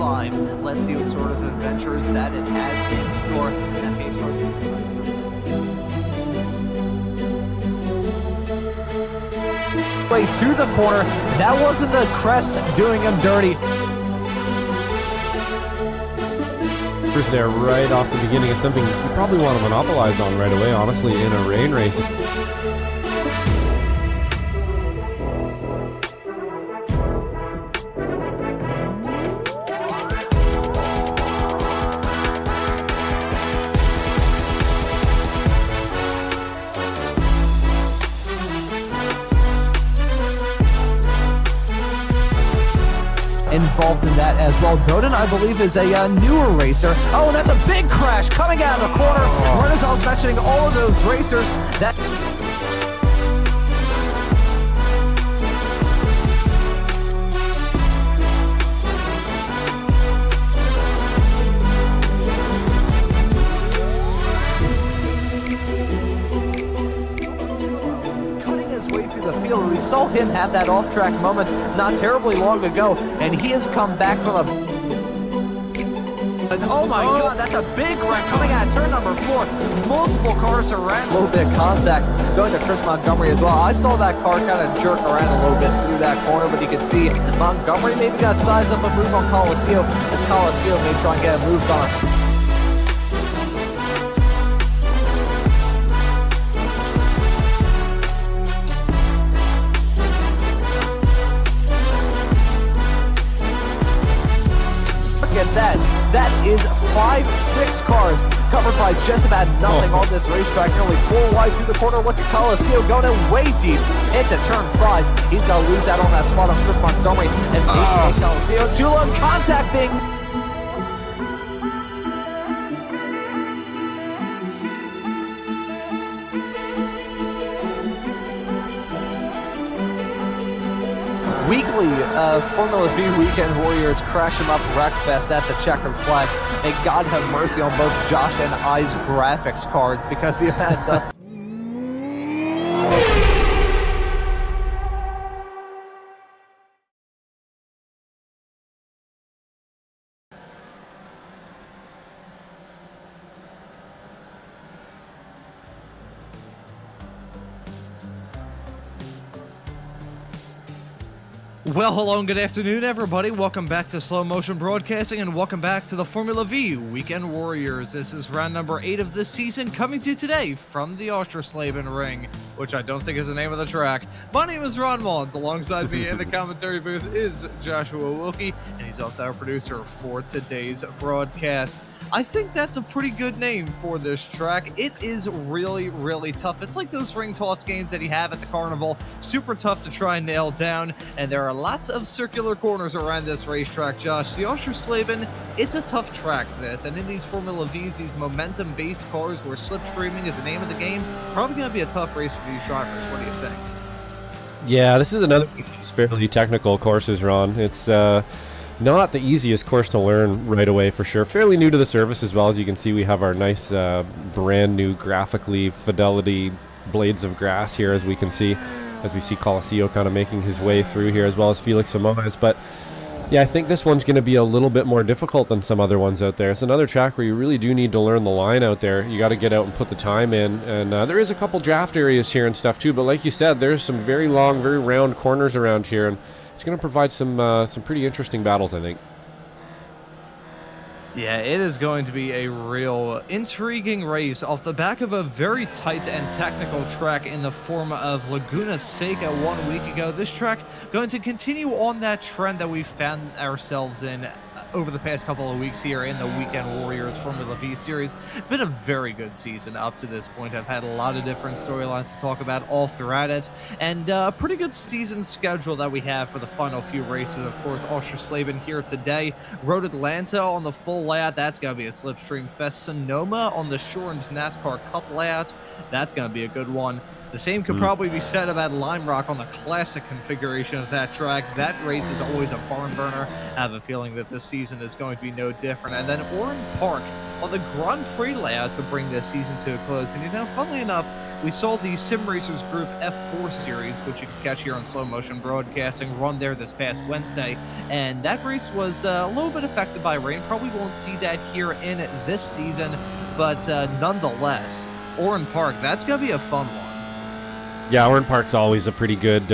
5. Let's see what sort of adventures that it has in store. And pace cars way through the corner. That wasn't the crest doing him dirty. There right off the beginning is something you probably want to monopolize on right away, honestly, in a rain race. Involved in that as well. Doden, I believe, is a newer racer. Oh, and that's a big crash coming out of the corner. Right as I was mentioning all of those racers, that we saw him have that off-track moment not terribly long ago, and he has come back from a... And oh my god, that's a big wreck coming out of turn number 4. Multiple cars around. A little bit of contact going to Chris Montgomery as well. I saw that car kind of jerk around a little bit through that corner, but you can see Montgomery maybe got to size up a move on Colacio, as Colacio may try and get a move on him. That is 5-6 cars covered by just about nothing on this racetrack. Nearly 4 wide through the corner. Look at Colacio going in way deep into turn 5. He's going to lose out on that spot on Chris Montgomery and maybe Colacio. Too low contact being... Weekly Formula V Weekend Warriors crash him up wreckfest at the checkered flag. May God have mercy on both Josh and I's graphics cards because he had dust. Well, hello and good afternoon, everybody. Welcome back to Slow Motion Broadcasting, and welcome back to the Formula V Weekend Warriors. This is round number 8 of this season, coming to you today from the Oschersleben ring, which I don't think is the name of the track. My name is Ron Maunz. Alongside me in the commentary booth is Joshua Wilkie, and he's also our producer for today's broadcast. I think that's a pretty good name for this track. It is really, really tough. It's like those ring toss games that you have at the carnival. Super tough to try and nail down, and there are lots of circular corners around this racetrack, Josh. The Oschersleben, it's a tough track, this, and in these Formula Vs, these momentum-based cars where slipstreaming is the name of the game, probably going to be a tough race for these drivers. What do you think? Yeah, this is another one of these fairly technical courses, Ron. It's not the easiest course to learn right away, for sure. Fairly new to the service as well. As you can see, we have our nice brand new graphically fidelity blades of grass here, as we can see, as we see Colacio kind of making his way through here, as well as Felix Simoes. But yeah, I think this one's going to be a little bit more difficult than some other ones out there. It's another track where you really do need to learn the line out there. You got to get out and put the time in, and there is a couple draft areas here and stuff too, but like you said, there's some very long, very round corners around here, and it's going to provide some pretty interesting battles, I think. Yeah, it is going to be a real intriguing race off the back of a very tight and technical track in the form of Laguna Seca 1 week ago. This track going to continue on that trend that we found ourselves in over the past couple of weeks here in the Weekend Warriors Formula V series. Been a very good season up to this point. I've had a lot of different storylines to talk about all throughout it, and a pretty good season schedule that we have for the final few races. Of course, Oschersleben here today, Road Atlanta on the full layout, that's going to be a slipstream fest. Sonoma on the Shortened NASCAR Cup layout, that's going to be a good one. The same could probably be said about Lime Rock on the classic configuration of that track. That race is always a barn burner. I have a feeling that this season is going to be no different. And then Oran Park on the Grand Prix layout to bring this season to a close. And funnily enough, we saw the Sim Racers Group F4 series, which you can catch here on Slow Motion Broadcasting, run there this past Wednesday. And that race was a little bit affected by rain. Probably won't see that here in this season, but nonetheless, Oran Park, that's going to be a fun one. Yeah, Oran Park's always a pretty good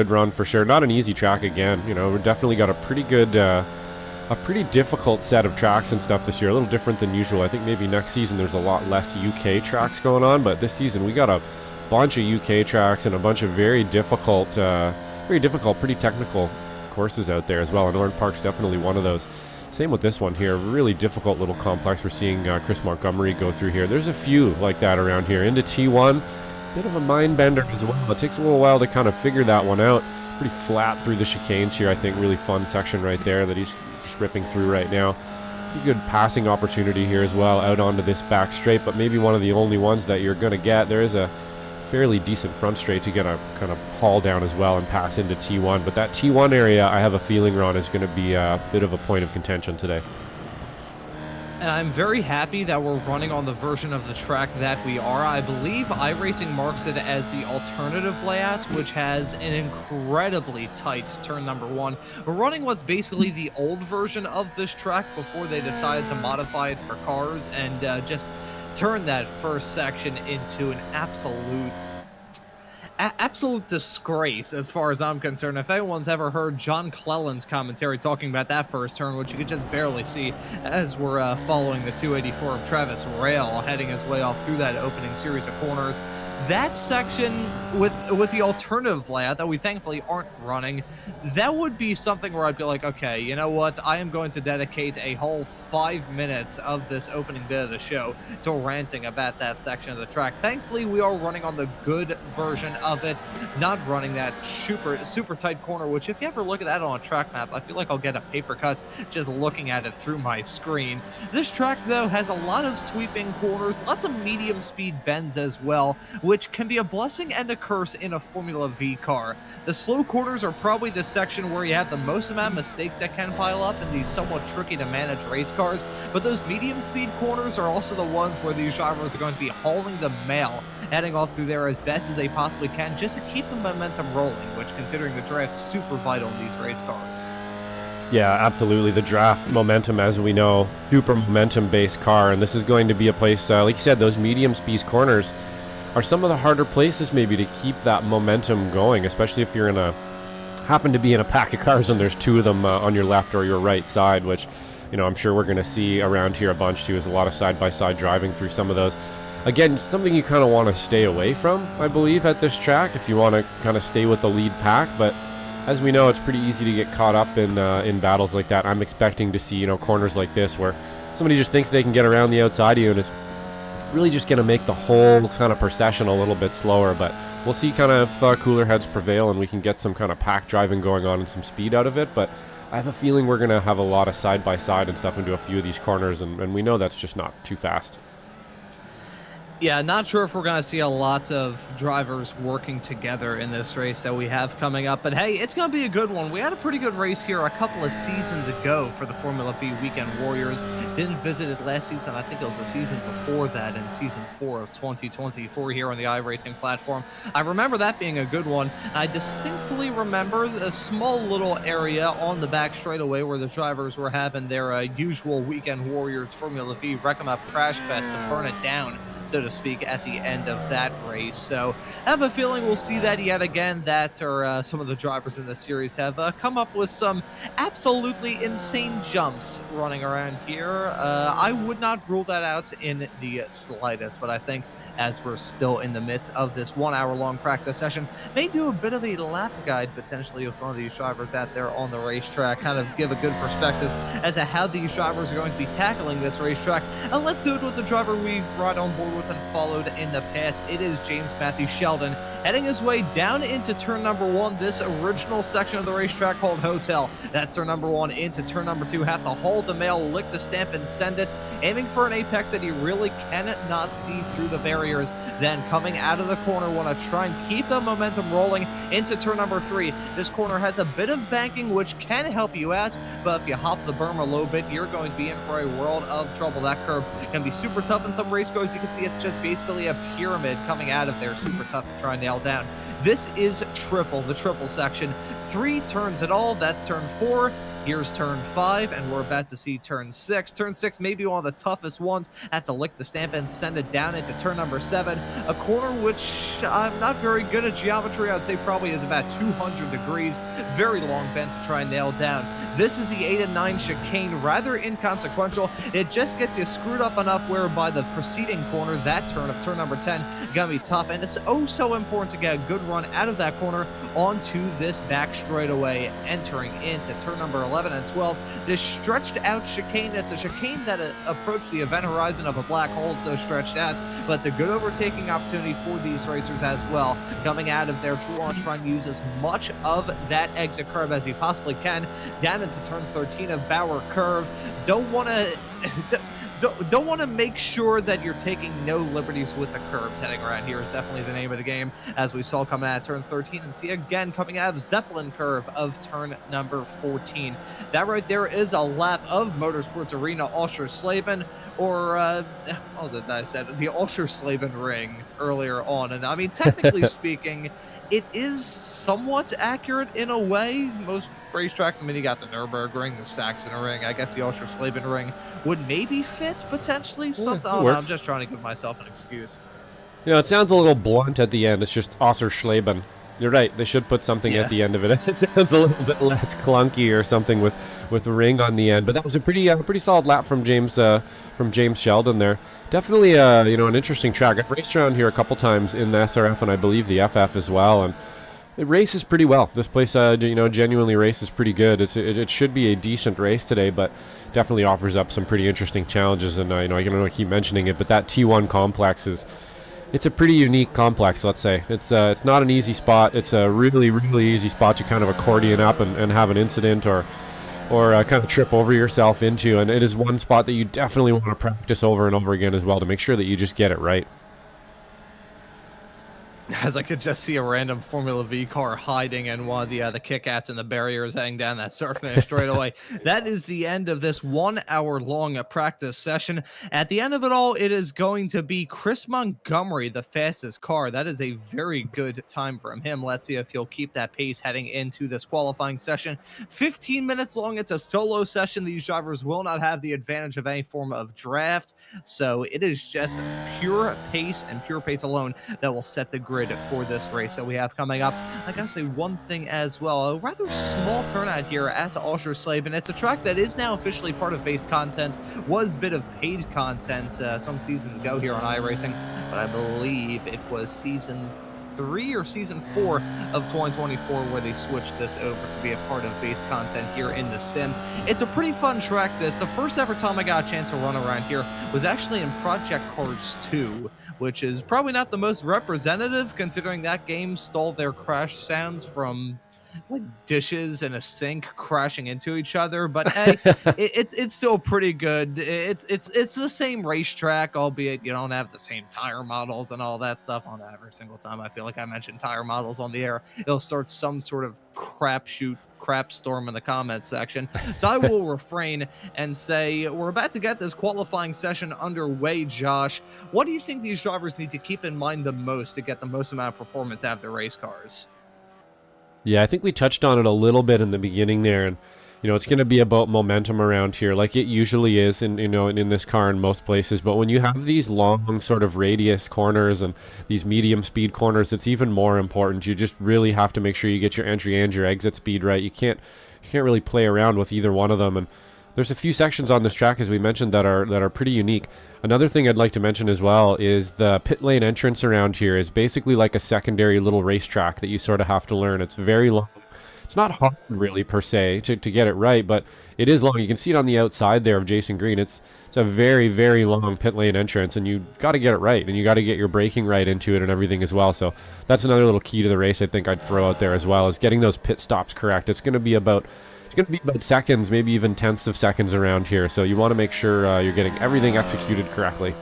run for sure. Not an easy track again. We've definitely got a pretty difficult set of tracks and stuff this year. A little different than usual. I think maybe next season there's a lot less UK tracks going on, but this season we got a bunch of UK tracks and a bunch of very difficult, pretty technical courses out there as well. And Oran Park's definitely one of those. Same with this one here. Really difficult little complex. We're seeing Chris Montgomery go through here. There's a few like that around here. Into T1. Bit of a mind bender as well. It takes a little while to kind of figure that one out. Pretty flat through the chicanes here, I think. Really fun section right there that he's just ripping through right now. Pretty good passing opportunity here as well out onto this back straight, but maybe one of the only ones that you're going to get. There is a fairly decent front straight to get a kind of haul down as well and pass into T1, but that T1 area I have a feeling, Ron, is going to be a bit of a point of contention today. And I'm very happy that we're running on the version of the track that we are. I believe iRacing marks it as the alternative layout, which has an incredibly tight turn number 1. We're running what's basically the old version of this track before they decided to modify it for cars and just turn that first section into an absolute disgrace as far as I'm concerned. If anyone's ever heard John Clellan's commentary talking about that first turn, which you could just barely see as we're following the 284 of Travis Rail heading his way off through that opening series of corners, that section with the alternative layout that we thankfully aren't running, that would be something where I'd be like, okay, you know what, I am going to dedicate a whole 5 minutes of this opening bit of the show to ranting about that section of the track. Thankfully, we are running on the good version of it, not running that super tight corner, which if you ever look at that on a track map, I feel like I'll get a paper cut just looking at it through my screen. This track, though, has a lot of sweeping corners, lots of medium speed bends as well, which can be a blessing and a curse in a Formula V car. The slow corners are probably the section where you have the most amount of mistakes that can pile up in these somewhat tricky to manage race cars, but those medium speed corners are also the ones where these drivers are going to be hauling the mail, heading off through there as best as they possibly can just to keep the momentum rolling, which, considering the draft's super vital in these race cars. Yeah, absolutely. The draft momentum, as we know, super momentum-based car, and this is going to be a place, like you said, those medium speed corners are some of the harder places maybe to keep that momentum going, especially if you're happen to be in a pack of cars and there's two of them on your left or your right side, which, I'm sure we're going to see around here a bunch too, is a lot of side-by-side driving through some of those. Again, something you kind of want to stay away from, I believe, at this track if you want to kind of stay with the lead pack, but as we know, it's pretty easy to get caught up in battles like that. I'm expecting to see, corners like this where somebody just thinks they can get around the outside of you, and it's really just going to make the whole kind of procession a little bit slower, but we'll see kind of cooler heads prevail and we can get some kind of pack driving going on and some speed out of it. But I have a feeling we're going to have a lot of side-by-side and stuff into a few of these corners, and we know that's just not too fast. Yeah, not sure if we're going to see a lot of drivers working together in this race that we have coming up. But hey, it's going to be a good one. We had a pretty good race here a couple of seasons ago for the Formula V Weekend Warriors. Didn't visit it last season. I think it was the season before that in season 4 of 2024 here on the iRacing platform. I remember that being a good one. I distinctly remember a small little area on the back straightaway where the drivers were having their usual Weekend Warriors Formula V Wreck 'em Up Crash Fest to burn it down, so to speak, at the end of that race. So I have a feeling we'll see that yet again. That or some of the drivers in the series have come up with some absolutely insane jumps running around here. I would not rule that out in the slightest, but I think as we're still in the midst of this 1 hour long practice session, may do a bit of a lap guide potentially with one of these drivers out there on the racetrack, kind of give a good perspective as to how these drivers are going to be tackling this racetrack. And let's do it with the driver we've right on board with and followed in the past. It is James Matthew Sheldon, heading his way down into turn number 1, this original section of the racetrack called Hotel. That's turn number 1 into turn number 2. Have to hold the mail, lick the stamp, and send it, aiming for an apex that he really cannot see through the barriers. Then coming out of the corner, want to try and keep the momentum rolling into turn number 3. This corner has a bit of banking, which can help you out, but if you hop the berm a little bit, you're going to be in for a world of trouble. That curve can be super tough in some race cars. You can see it's just basically a pyramid coming out of there, super tough to try and nail down. This is the triple section. 3 turns at all. That's turn 4. Here's turn 5, and we're about to see turn 6. Turn 6 may be one of the toughest ones. Have to lick the stamp and send it down into turn number 7. A corner which I'm not very good at geometry. I'd say probably is about 200 degrees. Very long bend to try and nail down. This is the 8 and 9 chicane, rather inconsequential. It just gets you screwed up enough whereby the preceding corner, that turn of turn number 10, gonna be tough. And it's oh so important to get a good run out of that corner onto this back straightaway, entering into turn number 11 and 12. This stretched out chicane, it's a chicane that approached the event horizon of a black hole. It's so stretched out, but it's a good overtaking opportunity for these racers as well. Coming out of there, Joshuah trying to use as much of that exit curve as he possibly can, down into turn 13 of Bauer curve. Don't want to make sure that you're taking no liberties with the curbs. Heading around here is definitely the name of the game, as we saw coming out of turn 13 and see again coming out of Zeppelin curve of turn number 14. That right there is a lap of Motorsports Arena Oschersleben, or what was it that I said? The Oschersleben ring earlier on. And I mean, technically speaking, it is somewhat accurate in a way. Most racetracks, I mean, you got the Nürburgring, the Saxon ring. I guess the Oschersleben ring would maybe fit potentially something. Yeah, no, I'm just trying to give myself an excuse. You know, it sounds a little blunt at the end. It's just Oschersleben. You're right. They should put something at the end of it. It sounds a little bit less clunky or something with a ring on the end. But that was a pretty solid lap from James Sheldon there. Definitely, an interesting track. I've raced around here a couple times in the SRF and I believe the FF as well, and it races pretty well. This place, genuinely races pretty good. It should be a decent race today, but definitely offers up some pretty interesting challenges. And I keep mentioning it, but that T1 complex it's a pretty unique complex. Let's say it's not an easy spot. It's a really easy spot to kind of accordion up and have an incident or kind of trip over yourself into, and it is one spot that you definitely want to practice over and over again as well to make sure that you just get it right. As I could just see a random Formula V car hiding in one of the Kit-Kats and the barriers hanging down that start finish straight away. That is the end of this 1 hour long practice session. At the end of it all, it is going to be Chris Montgomery, the fastest car. That is a very good time from him. Let's see if he'll keep that pace heading into this qualifying session. 15 minutes long. It's a solo session. These drivers will not have the advantage of any form of draft. So it is just pure pace and pure pace alone that will set the grid for this race that we have coming up. I gotta say one thing as well, a rather small turnout here at Oschersleben. It's a track that is now officially part of base content, was a bit of paid content some seasons ago here on iRacing, but I believe it was season 3 or season 4 of 2024 where they switched this over to be a part of base content here in the sim. It's a pretty fun track. The first ever time I got a chance to run around here was actually in Project Cars 2, which is probably not the most representative considering that game stole their crash sounds from like dishes in a sink crashing into each other, but hey, it's still pretty good. It's the same racetrack, albeit you don't have the same tire models and all that stuff. On every single time I feel like I mention tire models on the air, it'll start some sort of crap storm in the comments section. So I will refrain and say we're about to get this qualifying session underway. Josh, what do you think these drivers need to keep in mind the most to get the most amount of performance out of their race cars? Yeah, I think we touched on it a little bit in the beginning there, and it's going to be about momentum around here, like it usually is in this car in most places. But when you have these long sort of radius corners and these medium speed corners, it's even more important. You just really have to make sure you get your entry and your exit speed right. You can't really play around with either one of them. And there's a few sections on this track, as we mentioned, that are pretty unique. Another thing I'd like to mention as well is the pit lane entrance around here is basically like a secondary little racetrack that you sort of have to learn. It's very long. It's not hard really per se to get it right, but it is long. You can see it on the outside there of Jason Green. It's a very long pit lane entrance, and you got to get it right, and you got to get your braking right into it and everything as well. So that's another little key to the race I think I'd throw out there as well, is getting those pit stops correct. It's going to be about seconds, maybe even tenths of seconds around here. So you want to make sure you're getting everything executed correctly.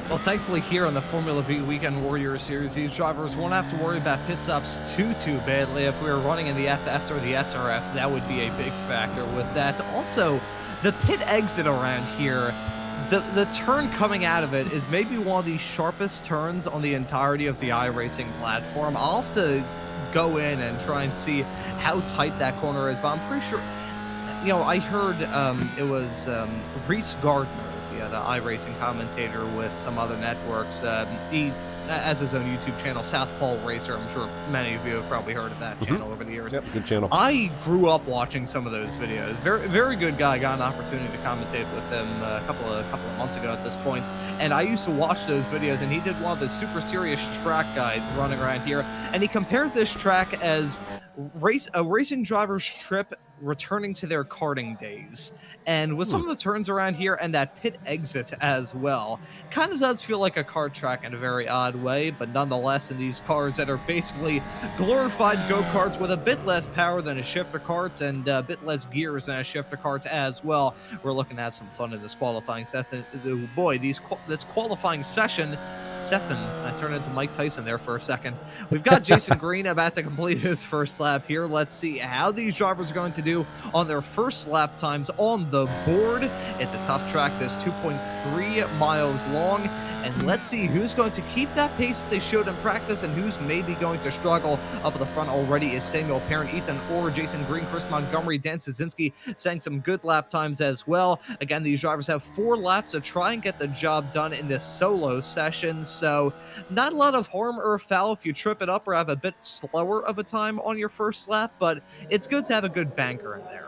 Well, thankfully here on the Formula V Weekend Warrior Series, these drivers won't have to worry about pit stops too badly. If we were running in the FFs or the SRFs, that would be a big factor with that. Also, the pit exit around here, the turn coming out of it is maybe one of the sharpest turns on the entirety of the iRacing platform. I'll have to go in and try and see how tight that corner is, but I'm pretty sure, you know, I heard it was Reese Gardner, the iRacing commentator with some other networks. He has his own YouTube channel, Southpaw Racer. I'm sure many of you have probably heard of that channel over the years. Yep, good channel. I grew up watching some of those videos. Very good guy. Got an opportunity to commentate with him a couple of months ago at this point. And I used to watch those videos, and he did one of the super serious track guides running around here. And he compared this track as a racing driver's trip returning to their karting days. And with some of the turns around here and that pit exit as well, kind of does feel like a kart track in a very odd way, but nonetheless, in these cars that are basically glorified go-karts with a bit less power than a shifter kart and a bit less gears than a shifter kart as well, we're looking to have some fun in this qualifying session. Boy, this qualifying session, I turned into Mike Tyson there for a second. We've got Jason Green about to complete his first lap here. Let's see how these drivers are going to do on their first lap times on the board. It's a tough track. This 2.3 miles long. And let's see who's going to keep that pace that they showed in practice and who's maybe going to struggle. Up at the front already is Samuel Parent, Ethan Orr, Jason Green, Chris Montgomery, Dan Szynski saying some good lap times as well. Again, these drivers have 4 laps to try and get the job done in this solo session. So not a lot of harm or foul if you trip it up or have a bit slower of a time on your first lap, but it's good to have a good banker in there.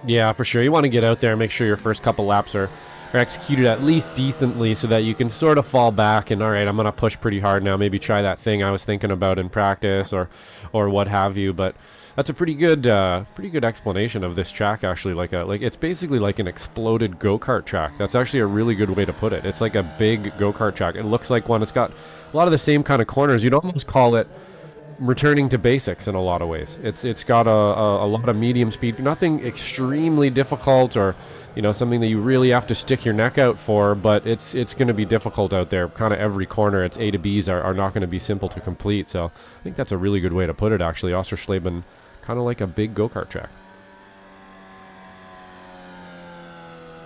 Yeah, for sure. You want to get out there and make sure your first couple laps are executed at least decently so that you can sort of fall back and, all right, I'm going to push pretty hard now, maybe try that thing I was thinking about in practice or what have you. But that's a pretty good explanation of this track, actually. Like it's basically like an exploded go-kart track. That's actually a really good way to put it. It's like a big go-kart track. It looks like one. It's got a lot of the same kind of corners. You'd almost call it returning to basics in a lot of ways. It's got a lot of medium speed, nothing extremely difficult or, you know, something that you really have to stick your neck out for, but it's going to be difficult out there. Kind of every corner, its A to Bs are not going to be simple to complete. So I think that's a really good way to put it, actually. Oschersleben, kind of like a big go-kart track.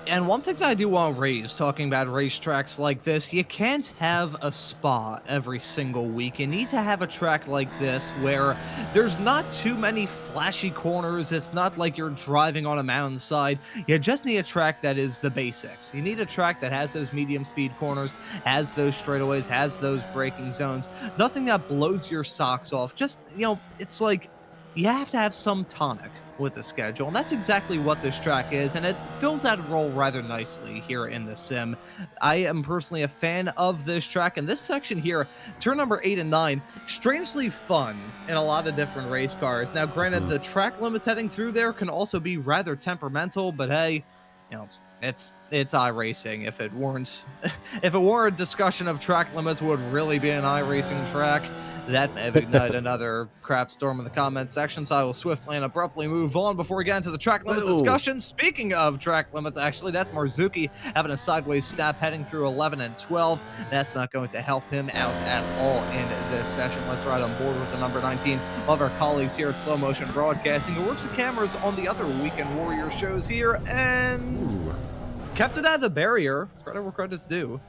And one thing that I do want to raise, talking about racetracks like this, you can't have a spa every single week. You need to have a track like this where there's not too many flashy corners. It's not like you're driving on a mountainside. You just need a track that is the basics. You need a track that has those medium speed corners, has those straightaways, has those braking zones. Nothing that blows your socks off. Just, you know, it's like you have to have some tonic with the schedule, and that's exactly what this track is, and it fills that role rather nicely here in the sim. I am personally a fan of this track, and this section here, turn number 8 and 9, strangely fun in a lot of different race cars. Now, granted, the track limits heading through there can also be rather temperamental, but hey, you know, it's iRacing. If it weren't a discussion of track limits, would really be an iRacing track. That may ignite another crap storm in the comment section, so I will swiftly and abruptly move on before we get into the track limits discussion. Speaking of track limits, actually, that's Marzuki having a sideways snap heading through 11 and 12. That's not going to help him out at all in this session. Let's ride on board with the number 19. One of our colleagues here at Slow Motion Broadcasting, who works the cameras on the other Weekend Warrior shows here, and kept it at the barrier. Credit where credit's due.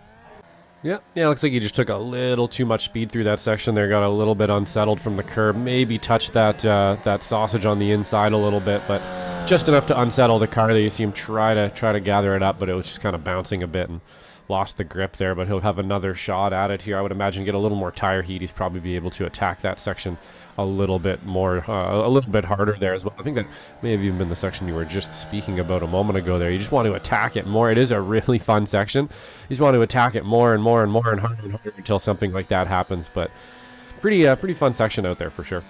Yeah, looks like he just took a little too much speed through that section there, got a little bit unsettled from the curb, maybe touched that sausage on the inside a little bit, but just enough to unsettle the car. There you see him try to gather it up, but it was just kind of bouncing a bit and lost the grip there, but he'll have another shot at it here. I would imagine get a little more tire heat. He's probably be able to attack that section a little bit more, a little bit harder there as well. I think that may have even been the section you were just speaking about a moment ago there. You just want to attack it more. It is a really fun section. You just want to attack it more and more and more and harder until something like that happens, but pretty fun section out there for sure.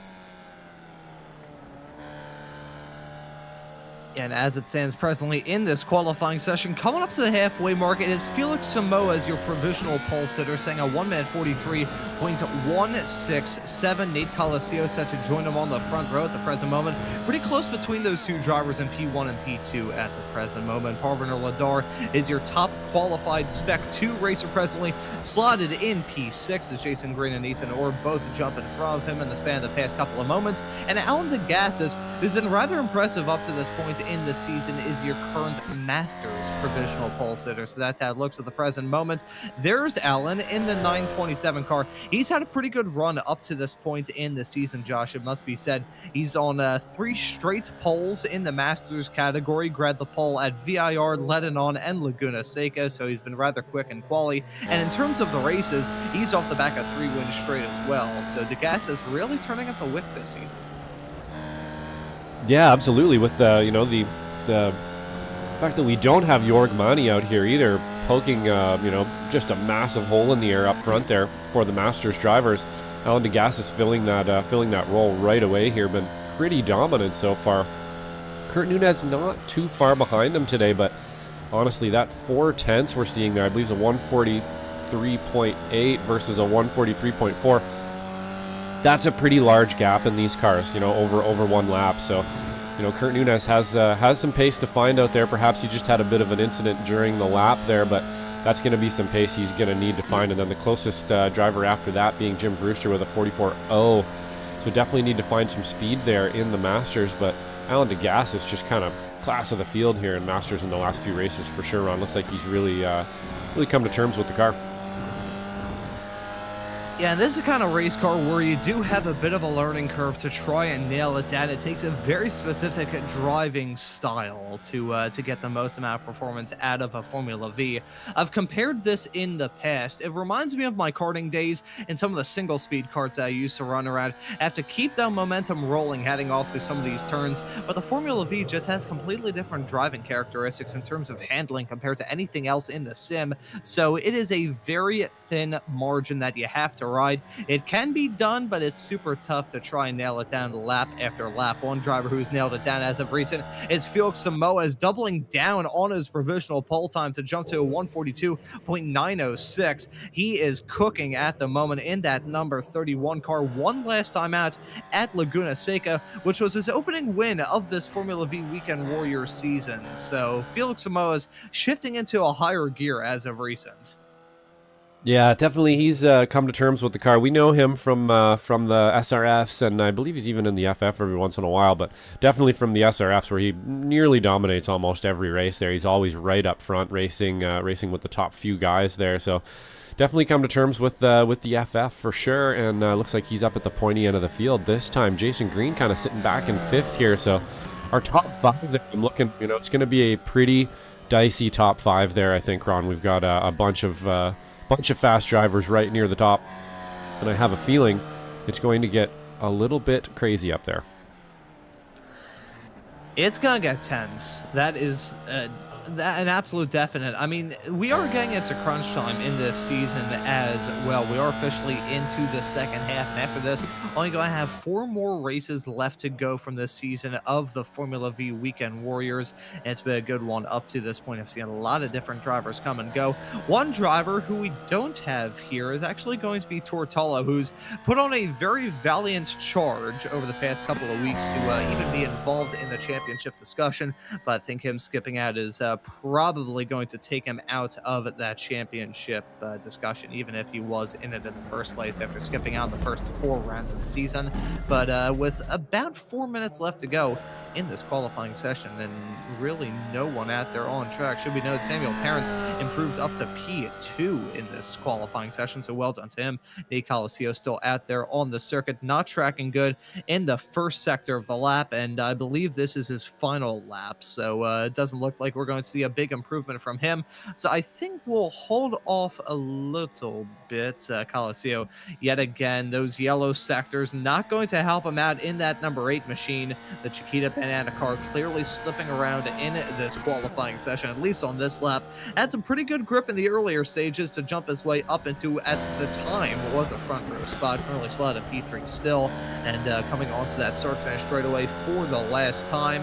And as it stands presently in this qualifying session, coming up to the halfway mark, it is Felix Samoa as your provisional pole sitter, saying a 1:43.167. Nate Coliseo set to join him on the front row at the present moment. Pretty close between those two drivers in P1 and P2 at the present moment. Parviner Ladar is your top qualified Spec 2 racer presently, slotted in P6 as Jason Green and Ethan Orr both jump in front of him in the span of the past couple of moments. And Alan DeGassis, who's been rather impressive up to this point in the season, is your current Masters provisional pole sitter. So that's how it looks at the present moment. There's Alan in the 927 car. He's had a pretty good run up to this point in the season, Josh, it must be said. He's on 3 straight poles in the Masters category, grabbed the pole at VIR, Lebanon, and Laguna Seca, so he's been rather quick in quali. And in terms of the races, he's off the back of 3 wins straight as well. So DeGassis is really turning up the whip this season. Yeah, absolutely. With the the fact that we don't have Jorg Mani out here either, poking just a massive hole in the air up front there for the Masters drivers. Alan DeGassis filling that role right away here. Been pretty dominant so far. Kurt Nunez not too far behind him today, but honestly, that 4/10 we're seeing there, I believe, is a 143.8 versus a 143.4. That's a pretty large gap in these cars, over one lap. So, Kurt Nunez has some pace to find out there. Perhaps he just had a bit of an incident during the lap there, but that's going to be some pace he's going to need to find. And then the closest driver after that being Jim Brewster with a 44.0. So definitely need to find some speed there in the Masters. But Alan DeGassis is just kind of class of the field here in Masters in the last few races for sure, Ron. Looks like he's really come to terms with the car. Yeah, and this is the kind of race car where you do have a bit of a learning curve to try and nail it down. It takes a very specific driving style to get the most amount of performance out of a Formula V. I've compared this in the past. It reminds me of my karting days and some of the single-speed karts I used to run around. I have to keep the momentum rolling heading off through some of these turns, but the Formula V just has completely different driving characteristics in terms of handling compared to anything else in the sim. So it is a very thin margin that you have to ride. It can be done, but it's super tough to try and nail it down lap after lap. One driver who's nailed it down as of recent is Felix Samoa, is doubling down on his provisional pole time to jump to a 142.906. He is cooking at the moment in that number 31 car. One last time out at Laguna Seca, which was his opening win of this Formula V Weekend Warriors season. So Felix Samoa is shifting into a higher gear as of recent. Yeah, definitely. He's come to terms with the car. We know him from the SRFs, and I believe he's even in the FF every once in a while, but definitely from the SRFs, where he nearly dominates almost every race there. He's always right up front racing with the top few guys there. So definitely come to terms with the FF for sure, and looks like he's up at the pointy end of the field this time. Jason Green kind of sitting back in 5th here. So our top 5 there, I'm looking, it's going to be a pretty dicey top 5 there, I think, Ron. We've got a bunch of fast drivers right near the top, and I have a feeling it's going to get a little bit crazy up there. It's gonna get tense. That is an absolute definite. I mean, we are getting into crunch time in this season as well. We are officially into the second half, and after this, only going to have 4 more races left to go from this season of the Formula V Weekend Warriors, and it's been a good one up to this point. I've seen a lot of different drivers come and go. One driver who we don't have here is actually going to be Tortalla, who's put on a very valiant charge over the past couple of weeks to even be involved in the championship discussion, but I think him skipping out is probably going to take him out of that championship discussion, even if he was in it in the first place after skipping out the first 4 rounds of the season. But with about 4 minutes left to go in this qualifying session, and really no one out there on track. Should we note Samuel Parent improved up to P2 in this qualifying session, so well done to him. Nate Coliseo still out there on the circuit, not tracking good in the first sector of the lap, and I believe this is his final lap, so it doesn't look like we're going to see a big improvement from him. So I think we'll hold off a little bit. Coliseo, yet again, those yellow sectors not going to help him out in that number 8 machine. The Chiquita Banana car clearly slipping around in this qualifying session, at least on this lap. Had some pretty good grip in the earlier stages to jump his way up into, at the time, was a front row spot. Currently slotted P3 still, and coming onto that start finish straight away for the last time.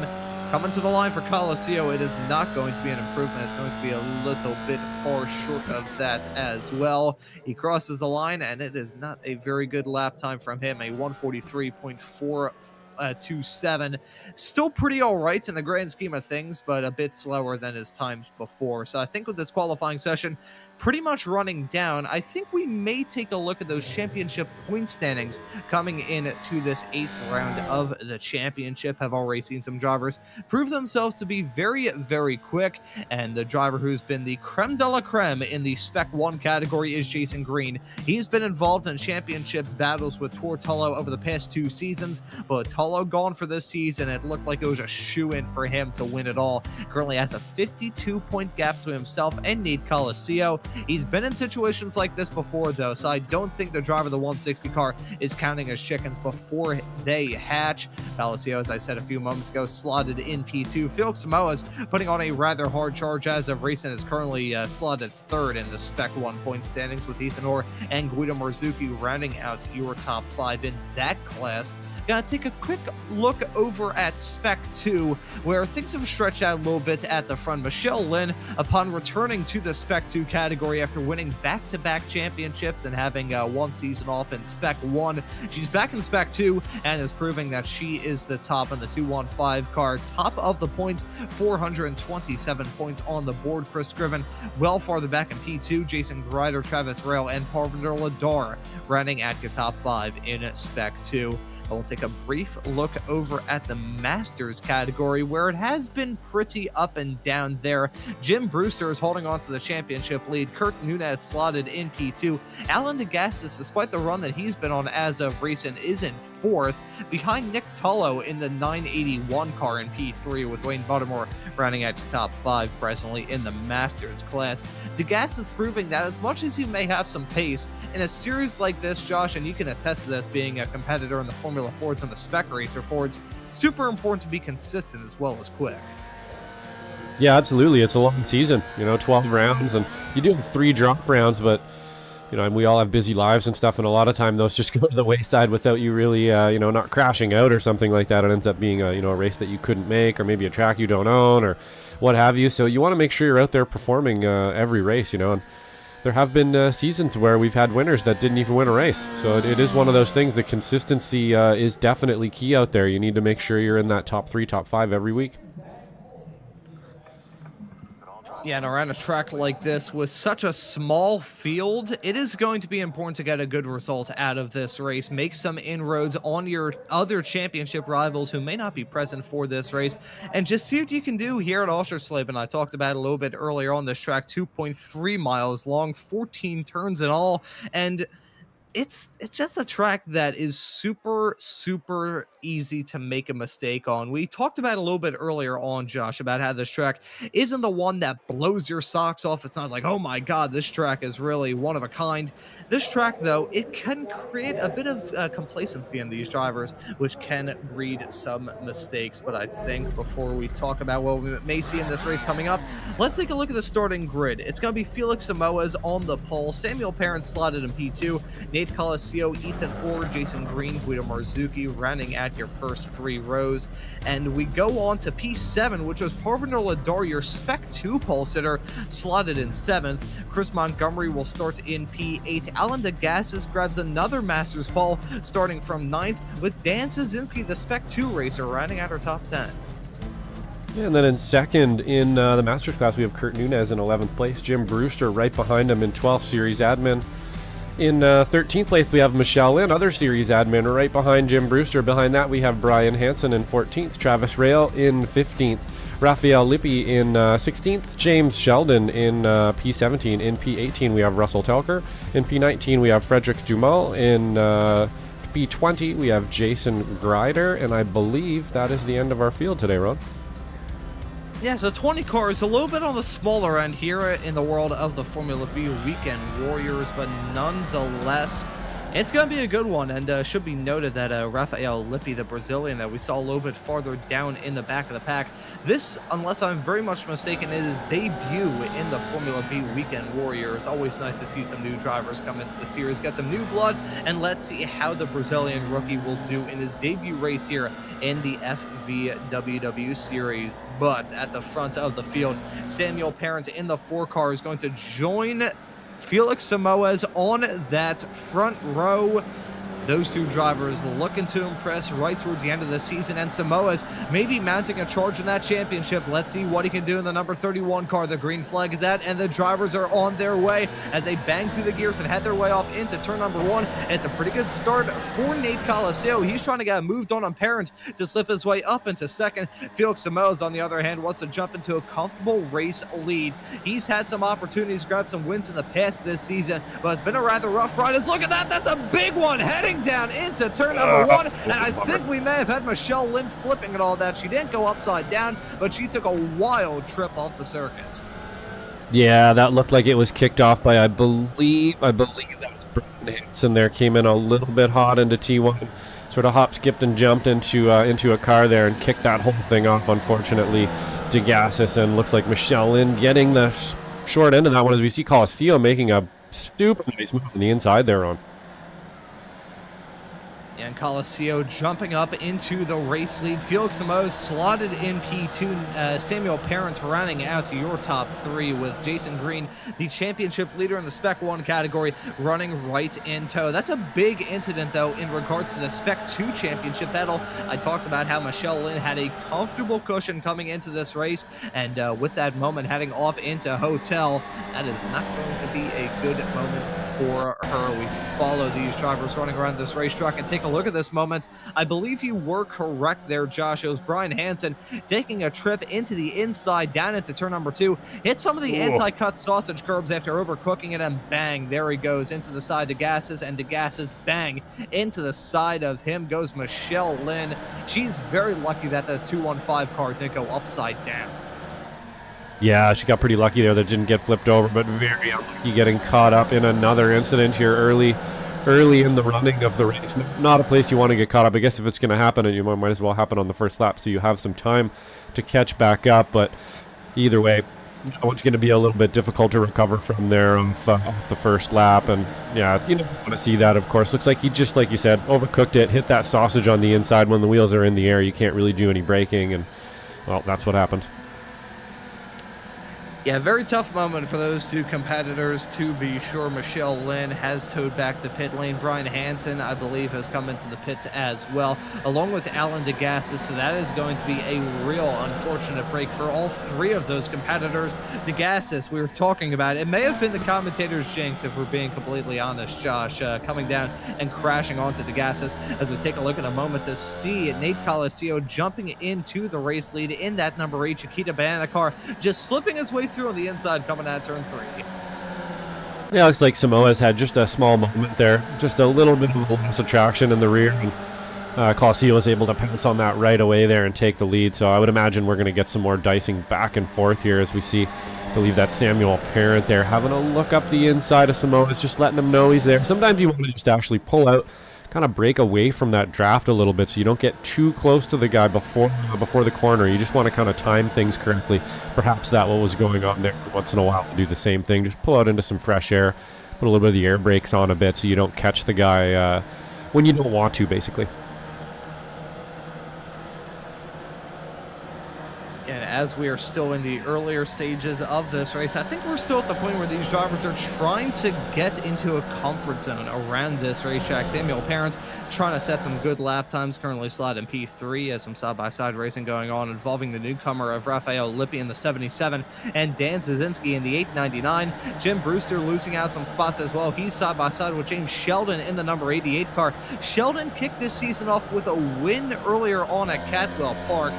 Coming to the line for Colosseo, it is not going to be an improvement. It's going to be a little bit far short of that as well. He crosses the line, and it is not a very good lap time from him, a 143.427. Still pretty all right in the grand scheme of things, but a bit slower than his times before. So I think with this qualifying session pretty much running down, I think we may take a look at those championship point standings coming into this 8th round of the championship. Have already seen some drivers prove themselves to be very, very quick, and the driver who's been the creme de la creme in the Spec 1 category is Jason Green. He's been involved in championship battles with Tortolo over the past 2 seasons, but Tolo gone for this season. It looked like it was a shoe-in for him to win it all. Currently has a 52-point gap to himself and Nate Colosseo. He's been in situations like this before, though, so I don't think the driver of the 160 car is counting his chickens before they hatch. Colosseo, as I said a few moments ago, slotted in P2. Felix Samoa's putting on a rather hard charge as of recent, is currently slotted 3rd in the Spec 1 point standings, with Ethan Orr and Guido Marzuki rounding out your top 5 in that class. Gonna take a quick look over at Spec 2, where things have stretched out a little bit at the front. Michelle Lynn, upon returning to the Spec 2 category after winning back-to-back championships and having 1 season off in Spec 1, she's back in Spec 2 and is proving that she is the top in the 215 car. Top of the points, 427 points on the board. Chris Scriven well farther back in P2. Jason Grider, Travis Rail, and Parvinder Ladar running at the top 5 in Spec 2. I will take a brief look over at the Masters category, where it has been pretty up and down there. Jim Brewster is holding on to the championship lead. Kurt Nunez slotted in P2. Alan DeGassis, despite the run that he's been on as of recent, is in 4th, behind Nick Tullo in the 981 car in P3, with Wayne Buttermore rounding out your top 5 presently in the Masters class. DeGassis proving that as much as you may have some pace in a series like this, Josh, and you can attest to this being a competitor in the Formula Fords and the Spec Racer Fords, super important to be consistent as well as quick. Yeah, absolutely. It's a long season, 12 rounds, and you do have 3 drop rounds, but and we all have busy lives and stuff, and a lot of time those just go to the wayside without you really, not crashing out or something like that. It ends up being a race that you couldn't make, or maybe a track you don't own, or what have you. So you want to make sure you're out there performing every race, and there have been seasons where we've had winners that didn't even win a race. So it is one of those things. The consistency is definitely key out there. You need to make sure you're in that top 3, top 5 every week. Yeah, and around a track like this with such a small field, it is going to be important to get a good result out of this race. Make some inroads on your other championship rivals who may not be present for this race, and just see what you can do here at Oschersleben. I talked about it a little bit earlier on. This track, 2.3 miles long, 14 turns in all, and it's just a track that is super, super easy to make a mistake on. We talked about a little bit earlier on, Josh, about how this track isn't the one that blows your socks off. It's not like, oh my God, this track is really one of a kind. This track, though, it can create a bit of complacency in these drivers, which can breed some mistakes. But I think before we talk about what we may see in this race coming up, let's take a look at the starting grid. It's going to be Felix Samoa's on the pole, Samuel Parent slotted in P2, Nate Colosseo, Ethan Orr, Jason Green, Guido Marzuki rounding at your first 3 rows. And we go on to P7, which was Parvinder Ladar, your Spec 2 pole sitter, slotted in 7th. Chris Montgomery will start in P8. Alan DeGassis grabs another Masters pole, starting from 9th, with Dan Szynski, the Spec 2 racer, rounding out our top 10. Yeah, and then in second in the Masters class, we have Kurt Nunez in 11th place. Jim Brewster right behind him in 12th, Series Admin. In 13th place, we have Michelle Lynn, other Series Admin, right behind Jim Brewster. Behind that, we have Brian Hansen in 14th, Travis Rail in 15th, Raphael Lippi in 16th, James Sheldon in P17. In P18, we have Russell Telker. In P19, we have Frederick Dumal. In P20, we have Jason Grider. And I believe that is the end of our field today, Ron. Yeah, so 20 cars, a little bit on the smaller end here in the world of the Formula V Weekend Warriors, but nonetheless, It's going to be a good one, and should be noted that Rafael Lippi, the Brazilian that we saw a little bit farther down in the back of the pack, this, unless I'm very much mistaken, is his debut in the Formula V Weekend Warriors. Always nice to see some new drivers come into the series, get some new blood, and let's see how the Brazilian rookie will do in his debut race here in the FVWW Series. But at the front of the field, Samuel Parent in the 4 car is going to join Felix Samoes on that front row. Those two drivers looking to impress right towards the end of the season, and Samoes maybe mounting a charge in that championship. Let's see what he can do in the number 31 car. The green flag is out, and the drivers are on their way as they bang through the gears and head their way off into turn number 1. It's a pretty good start for Nate Coliseo. He's trying to get moved on Parent to slip his way up into second. Felix Samoes, on the other hand, wants to jump into a comfortable race lead. He's had some opportunities to grab some wins in the past this season, but it's been a rather rough ride. Look at that. That's a big one heading down into turn number 1, and I think we may have had Michelle Lynn flipping and all that. She didn't go upside down, but she took a wild trip off the circuit. Yeah, that looked like it was kicked off by, I believe that was Brian Hansen there. Came in a little bit hot into T1, sort of hop, skipped, and jumped into a car there and kicked that whole thing off, unfortunately, to Gassis. And looks like Michelle Lynn getting the short end of that one, as we see Coliseo making a super nice move on the inside there on. And Coliseo jumping up into the race lead. Felix Samoes slotted in P2. Samuel Parent rounding out to your top 3 with Jason Green, the championship leader in the Spec 1 category, running right in tow. That's a big incident, though, in regards to the Spec 2 championship battle. I talked about how Michelle Lynn had a comfortable cushion coming into this race, and with that moment heading off into Hotel, that is not going to be a good moment for her. We follow these drivers running around this racetrack and take a look at this moment. I believe you were correct there, Josh. It was Brian Hansen taking a trip into the inside down into turn number 2, hit some of the anti-cut sausage curbs after overcooking it, and bang, there he goes into the side of Gassis, and DeGassis, bang, into the side of him goes Michelle Lynn. She's very lucky that the 215 car didn't go upside down. Yeah, she got pretty lucky there that didn't get flipped over, but very unlucky getting caught up in another incident here early in the running of the race. Not a place you want to get caught up. I guess if it's going to happen, it might as well happen on the first lap, so you have some time to catch back up. But either way, it's going to be a little bit difficult to recover from there off the first lap. And yeah, you don't want to see that, of course. Looks like he, just like you said, overcooked it, hit that sausage on the inside. When the wheels are in the air, you can't really do any braking, and well, that's what happened. Yeah, very tough moment for those two competitors, to be sure. Michelle Lynn has towed back to pit lane. Brian Hansen, I believe, has come into the pits as well, along with Alan DeGassis. So that is going to be a real unfortunate break for all 3 of those competitors. DeGassis, we were talking about, it may have been the commentator's jinx, if we're being completely honest, Josh, coming down and crashing onto DeGassis, as we take a look in a moment to see Nate Coliseo jumping into the race lead in that number 8 Chiquita Banana car, just slipping his way through on the inside coming out turn 3. Yeah, looks like Samoa's had just a small moment there, just a little bit of a loss of traction in the rear, and Coliseo was able to pounce on that right away there and take the lead. So I would imagine we're going to get some more dicing back and forth here, as we see, I believe that's Samuel Parent there having a look up the inside of Samoa's, just letting him know he's there. Sometimes you want to just actually pull out, kind of break away from that draft a little bit, so you don't get too close to the guy before the corner. You just want to kind of time things correctly. Perhaps that what was going on there. Once in a while, do the same thing. Just pull out into some fresh air, put a little bit of the air brakes on a bit, so you don't catch the guy when you don't want to, basically. And as we are still in the earlier stages of this race, I think we're still at the point where these drivers are trying to get into a comfort zone around this racetrack. Samuel Parent trying to set some good lap times, currently slotted in P3 as some side-by-side racing going on involving the newcomer of Rafael Lippi in the 77 and Dan Zazinski in the 899. Jim Brewster losing out some spots as well. He's side-by-side with James Sheldon in the number 88 car. Sheldon kicked this season off with a win earlier on at Catwell Park.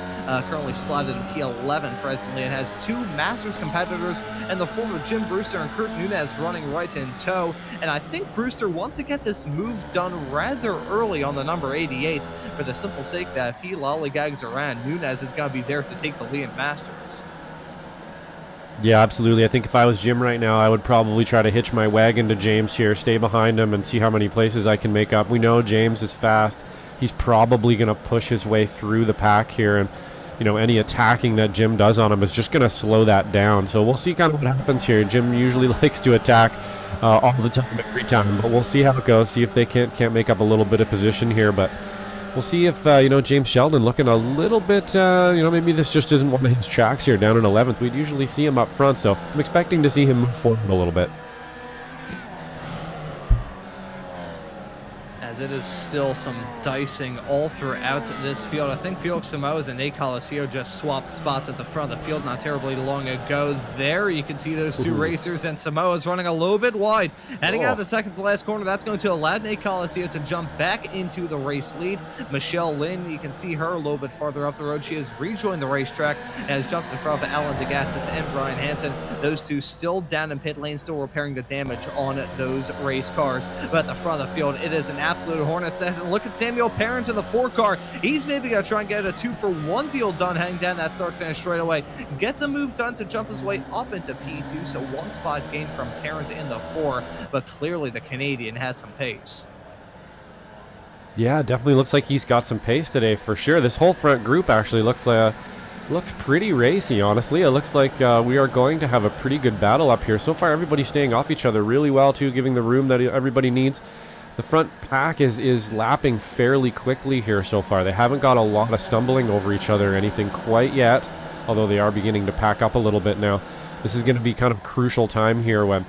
Currently slotted in P11 presently, and has 2 Masters competitors in the form of Jim Brewster and Kurt Nunez running right in tow. And I think Brewster wants to get this move done rather early on the number 88 for the simple sake that if he lollygags around, Nunez is going to be there to take the lead in Masters. Yeah, absolutely. I think if I was Jim right now, I would probably try to hitch my wagon to James here, stay behind him, and see how many places I can make up. We know James is fast. He's probably going to push his way through the pack here, and any attacking that Jim does on him is just going to slow that down. So we'll see kind of what happens here. Jim usually likes to attack all the time, every time, but we'll see how it goes. See if they can't make up a little bit of position here, but we'll see if, James Sheldon looking a little bit, maybe this just isn't one of his tracks here down in 11th. We'd usually see him up front, so I'm expecting to see him move forward a little bit. As it is still some dicing all throughout this field. I think Felix Samoas and Nate Coliseo just swapped spots at the front of the field not terribly long ago. There you can see those two racers, and Samoa's running a little bit wide. Heading out of the second to last corner, that's going to allow Nate Coliseo to jump back into the race lead. Michelle Lynn, you can see her a little bit farther up the road. She has rejoined the racetrack and has jumped in front of Alan DeGassis and Brian Hansen. Those two still down in pit lane, still repairing the damage on those race cars. But at the front of the field, it is an absolute hornet's nest. And look at Samuel Parent in the 4 car. He's maybe going to try and get a 2-for-1 deal done, heading down that start finish straight away. Gets a move done to jump his way up into P2, so 1 spot gain from Parent in the 4, but clearly the Canadian has some pace. Yeah, definitely looks like he's got some pace today for sure. This whole front group actually looks pretty racy, honestly. It looks like we are going to have a pretty good battle up here. So far, everybody's staying off each other really well, too, giving the room that everybody needs. The front pack is lapping fairly quickly here so far. They haven't got a lot of stumbling over each other or anything quite yet, although they are beginning to pack up a little bit now. This is going to be kind of crucial time here when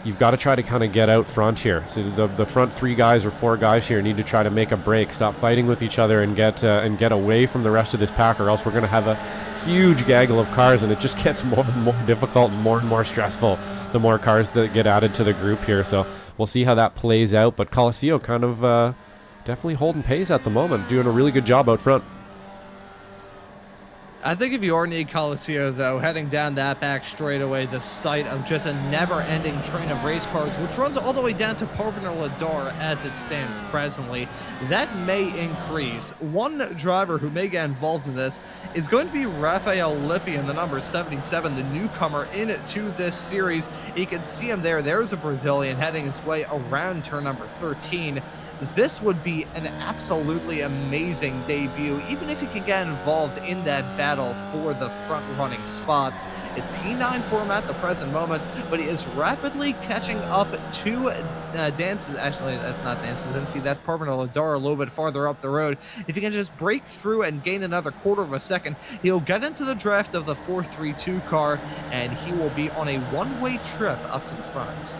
you've got to try to kind of get out front here. So the front 3 guys or 4 guys here need to try to make a break, stop fighting with each other, and get away from the rest of this pack, or else we're going to have a huge gaggle of cars, and it just gets more and more difficult and more stressful the more cars that get added to the group here. So we'll see how that plays out, but Coliseo kind of definitely holding pace at the moment, doing a really good job out front. I think if you are Nate Coliseo, though, heading down that back straightaway, the sight of just a never-ending train of race cars, which runs all the way down to Parviner Ladar as it stands presently, that may increase. One driver who may get involved in this is going to be Rafael Lippi in the number 77, the newcomer into this series. You can see him there. There's a Brazilian heading his way around turn number 13. This would be an absolutely amazing debut, even if he can get involved in that battle for the front-running spots. It's P9 for him at the present moment, but he is rapidly catching up to actually, that's not Dan Szynski, that's Parviner Ladar a little bit farther up the road. If he can just break through and gain another quarter of a second, he'll get into the draft of the 432 car, and he will be on a one-way trip up to the front.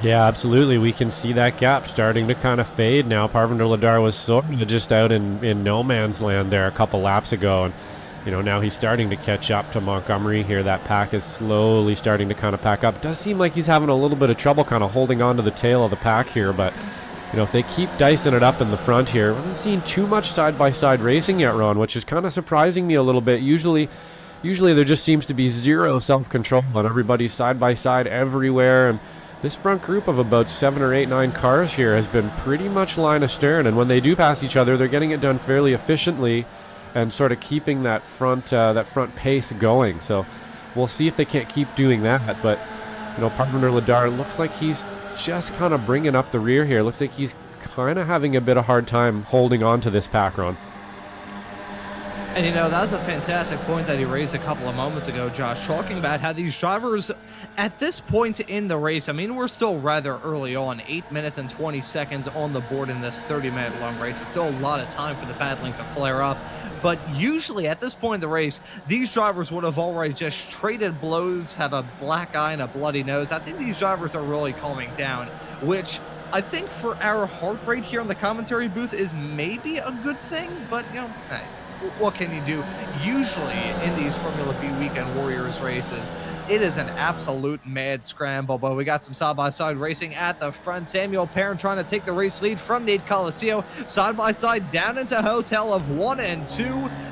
Yeah, absolutely. We can see that gap starting to kind of fade now. Parviner Ladar was sort of just out in no man's land there a couple laps ago, and now he's starting to catch up to Montgomery here. That pack is slowly starting to kind of pack up. It does seem like he's having a little bit of trouble kind of holding on to the tail of the pack here, but if they keep dicing it up in the front here, we haven't seen too much side-by-side racing yet, Ron, which is kind of surprising me a little bit. Usually there just seems to be zero self-control on everybody side-by-side everywhere, and this front group of about 7 or 8, 9 cars here has been pretty much line astern, and when they do pass each other, they're getting it done fairly efficiently and sort of keeping that front pace going. So we'll see if they can't keep doing that. But Parviner Ladar looks like he's just kind of bringing up the rear here. Looks like he's kind of having a bit of hard time holding on to this pack, Ron. And that's a fantastic point that he raised a couple of moments ago, Josh, talking about how these drivers at this point in the race, I mean, we're still rather early on, 8 minutes and 20 seconds on the board in this 30-minute long race. There's still a lot of time for the battling to flare up. But usually at this point in the race, these drivers would have already just traded blows, have a black eye and a bloody nose. I think these drivers are really calming down, which I think for our heart rate here in the commentary booth is maybe a good thing, but, hey, what can you do? Usually in these Formula V Weekend Warriors races, it is an absolute mad scramble, but we got some side-by-side racing at the front. Samuel Parent trying to take the race lead from Nate Coliseo. Side-by-side down into hotel of 1 and 2.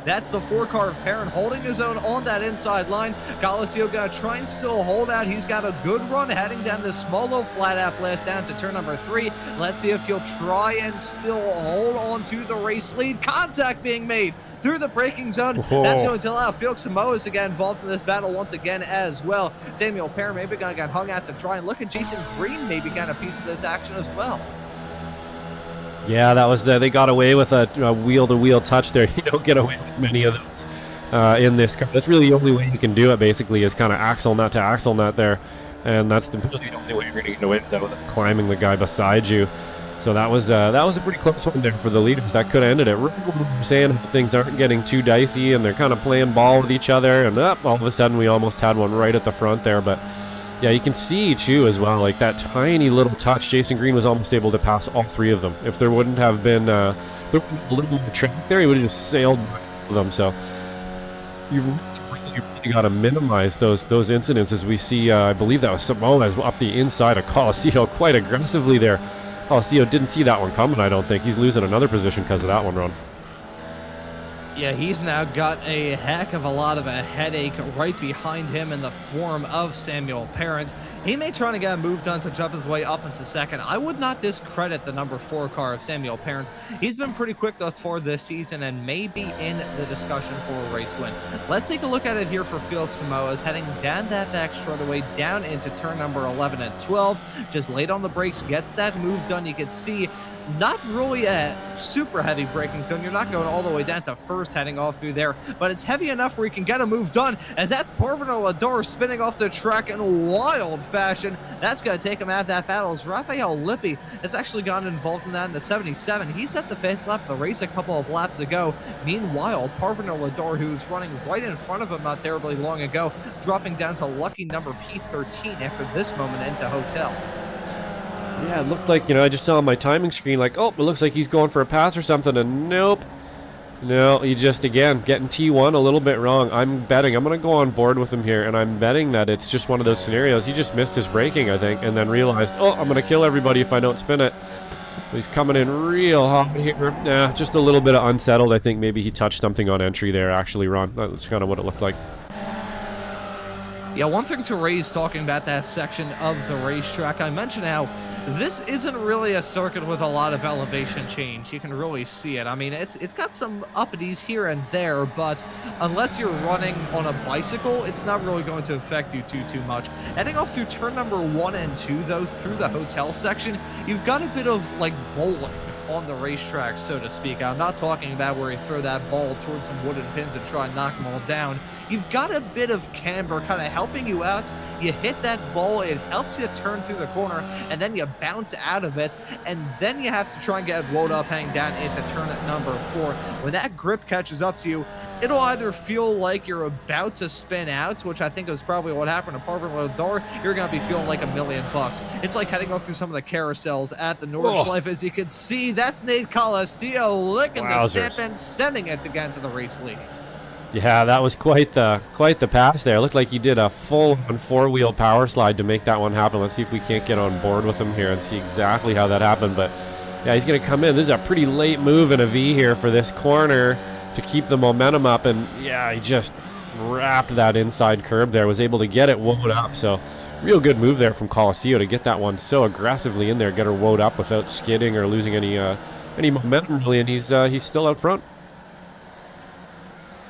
That's the 4-car of Parent holding his own on that inside line. Coliseo gonna try and still hold out. He's got a good run heading down this small low flat out blast down to turn number 3. Let's see if he'll try and still hold on to the race lead. Contact being made through the braking zone. Whoa. That's going to allow Felix Samoas to get involved in this battle once again as well. Samuel Parent maybe gonna get hung out to try and look at Jason Green maybe kind of piece of this action as well. Yeah, that was they got away with a wheel-to-wheel touch there. You don't get away with many of those in this car. That's really the only way you can do it, basically, is kind of axle nut to axle nut there. And that's really the only way you're going to get away with that, without climbing the guy beside you. So that was a pretty close one there for the leaders. That could have ended it. We're saying things aren't getting too dicey, and they're kind of playing ball with each other. And all of a sudden, we almost had one right at the front there. But yeah, you can see too as well, like that tiny little touch. Jason Green was almost able to pass all 3 of them. If there wouldn't have been a little bit of track there, he would have just sailed by them. So you've really got to minimize those incidents, as we see. I believe that was Samoa up the inside of Coliseo quite aggressively there. Coliseo didn't see that one coming, I don't think. He's losing another position because of that one, Ron. Yeah, he's now got a heck of a lot of a headache right behind him in the form of Samuel Parent. He may try to get a move done to jump his way up into second. I would not discredit the number 4 car of Samuel Parent. He's been pretty quick thus far this season and may be in the discussion for a race win. Let's take a look at it here for Felix Samoas, heading down that back straightaway down into turn number 11 and 12. Just laid on the brakes, gets that move done. You can see not really a super heavy braking zone. You're not going all the way down to first heading off through there, but it's heavy enough where you can get a move done, as that Parvino Lador spinning off the track in wild fashion. That's going to take him out of that battle, as Raphael Lippi has actually gotten involved in that in the 77. He set the fast lap of the race a couple of laps ago. Meanwhile, Parvino Lador, who's running right in front of him not terribly long ago, dropping down to lucky number P13 after this moment into Hotel. Yeah, it looked like, I just saw on my timing screen, like, oh, it looks like he's going for a pass or something, and nope. No, he just, again, getting T1 a little bit wrong. I'm going to go on board with him here, and I'm betting that it's just one of those scenarios. He just missed his braking, I think, and then realized, oh, I'm going to kill everybody if I don't spin it. He's coming in real hot here. Nah, just a little bit of unsettled. I think maybe he touched something on entry there, actually, Ron. That's kind of what it looked like. Yeah, one thing to raise talking about that section of the racetrack, I mentioned how this isn't really a circuit with a lot of elevation change. You can really see it. I mean, it's got some uppities here and there, but unless you're running on a bicycle, it's not really going to affect you too much. Heading off through turn number 1 and 2, though, through the hotel section, you've got a bit of, like, bowling on the racetrack, so to speak. I'm not talking about where you throw that ball towards some wooden pins and try and knock them all down. You've got a bit of camber kind of helping you out. You hit that ball, it helps you turn through the corner, and then you bounce out of it, and then you have to try and get it rolled up, hang down into turn number 4. When that grip catches up to you, it'll either feel like you're about to spin out, which I think is probably what happened to Parvin Lodor. You're going to be feeling like $1 million. It's like heading off through some of the carousels at the Nordschleife. As you can see, that's Nate Coliseo licking the stamp and sending it again to the race lead. Yeah, that was quite the pass there. It looked like he did a full-on 4-wheel power slide to make that one happen. Let's see if we can't get on board with him here and see exactly how that happened. But yeah, he's going to come in. This is a pretty late move in a V here for this corner to keep the momentum up, and yeah, he just wrapped that inside curb there, was able to get it wound up. So real good move there from Coliseo to get that one so aggressively in there, get her wound up without skidding or losing any momentum really, and he's still out front.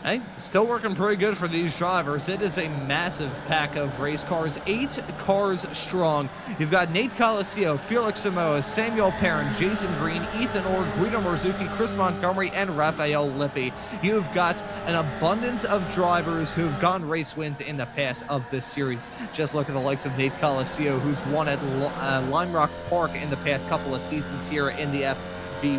Hey, still working pretty good for these drivers. It is a massive pack of race cars, 8 cars strong. You've got Nate Coliseo, Felix Samoa, Samuel Parent, Jason Green, Ethan Orr, Guido Marzucchi, Chris Montgomery, and Raphael Lippi. You've got an abundance of drivers who've gotten race wins in the past of this series. Just look at the likes of Nate Coliseo, who's won at Lime Rock Park in the past couple of seasons here in the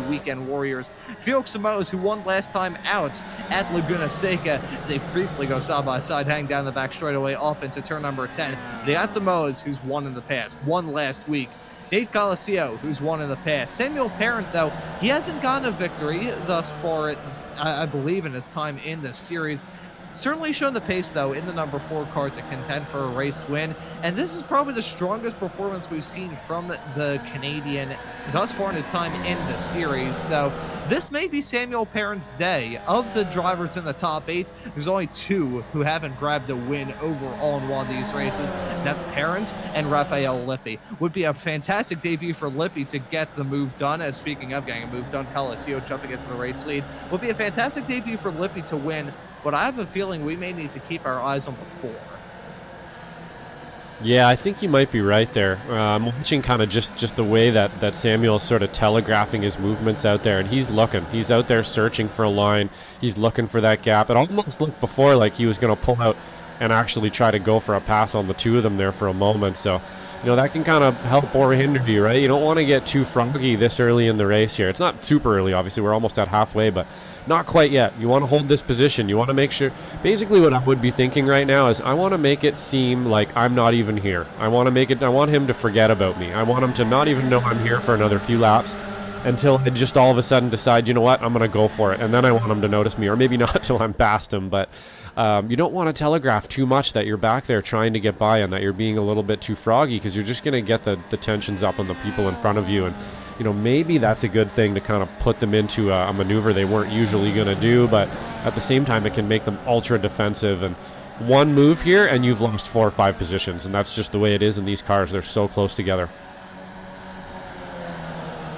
Weekend Warriors. Felix Samoas, who won last time out at Laguna Seca. They briefly go side by side, hang down the back straightaway off into turn number 10. They got Samoas, who's won in the past, won last week. Nate Coliseo, who's won in the past. Samuel Parent, though, he hasn't gotten a victory thus far, I believe, in his time in this series. Certainly shown the pace, though, in the number 4 car to contend for a race win. And this is probably the strongest performance we've seen from the Canadian thus far in his time in the series. So this may be Samuel Perrin's day. Of the drivers in the top 8, there's only 2 who haven't grabbed a win overall in one of these races. And that's Perrin and Raphael Lippi. Would be a fantastic debut for Lippi to get the move done. As speaking of getting a move done, Calacio jumping into the race lead. Would be a fantastic debut for Lippi to win. But I have a feeling we may need to keep our eyes on the 4. Yeah, I think you might be right there. I'm watching kind of just the way that Samuel's sort of telegraphing his movements out there, and he's looking. He's out there searching for a line. He's looking for that gap. It almost looked before like he was going to pull out and actually try to go for a pass on the 2 of them there for a moment. So, that can kind of help or hinder you, right? You don't want to get too froggy this early in the race here. It's not super early, obviously. We're almost at halfway, but not quite yet. You want to hold this position. You want to make sure. Basically, what I would be thinking right now is I want to make it seem like I'm not even here. I want him to forget about me. I want him to not even know I'm here for another few laps until I just all of a sudden decide, you know what, I'm going to go for it. And then I want him to notice me, or maybe not until I'm past him. But you don't want to telegraph too much that you're back there trying to get by and that you're being a little bit too froggy, because you're just going to get the tensions up on the people in front of you. And maybe that's a good thing to kind of put them into a maneuver they weren't usually going to do, but at the same time, it can make them ultra defensive. And one move here, and you've lost 4 or 5 positions, and that's just the way it is in these cars. They're so close together.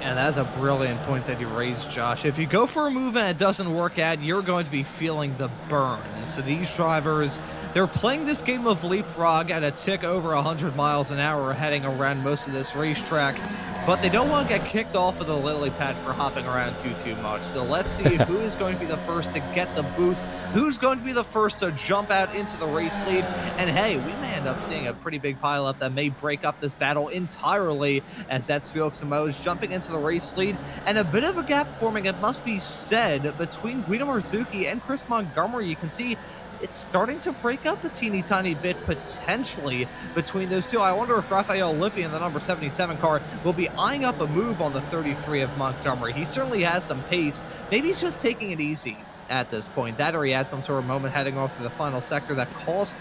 And that's a brilliant point that you raised, Josh. If you go for a move and it doesn't work out, you're going to be feeling the burn. So these drivers, they're playing this game of leapfrog at a tick over 100 miles an hour heading around most of this racetrack. But they don't want to get kicked off of the lily pad for hopping around too much. So let's see who is going to be the first to get the boot, who's going to be the first to jump out into the race lead. And hey, we may end up seeing a pretty big pileup that may break up this battle entirely, as that's Felix Simoes jumping into the race lead. And a bit of a gap forming, it must be said, between Guido Marzuki and Chris Montgomery. You can see it's starting to break up a teeny tiny bit potentially between those two. I wonder if Raphael Lippi in the number 77 car will be eyeing up a move on the 33 of Montgomery. He certainly has some pace. Maybe he's just taking it easy at this point. That, or he had some sort of moment heading off to the final sector that cost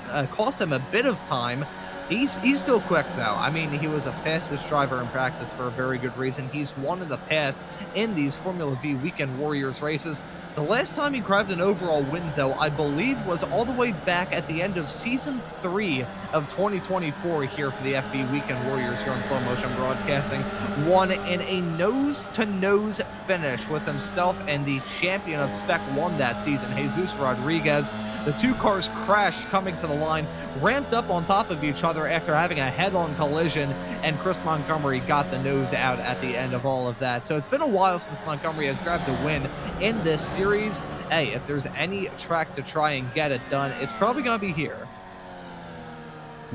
him a bit of time. He's still quick, though. I mean, he was a fastest driver in practice for a very good reason. He's won in the past in these Formula V Weekend Warriors races. The last time he grabbed an overall win, though, I believe was all the way back at the end of Season 3 of 2024 here for the FV Weekend Warriors here on Slow Motion Broadcasting. Won in a nose-to-nose finish with himself and the champion of Spec 1 that season, Jesus Rodriguez. The 2 cars crashed coming to the line, ramped up on top of each other after having a head-on collision, and Chris Montgomery got the nose out at the end of all of that. So it's been a while since Montgomery has grabbed a win in this series. Hey, if there's any track to try and get it done, it's probably going to be here.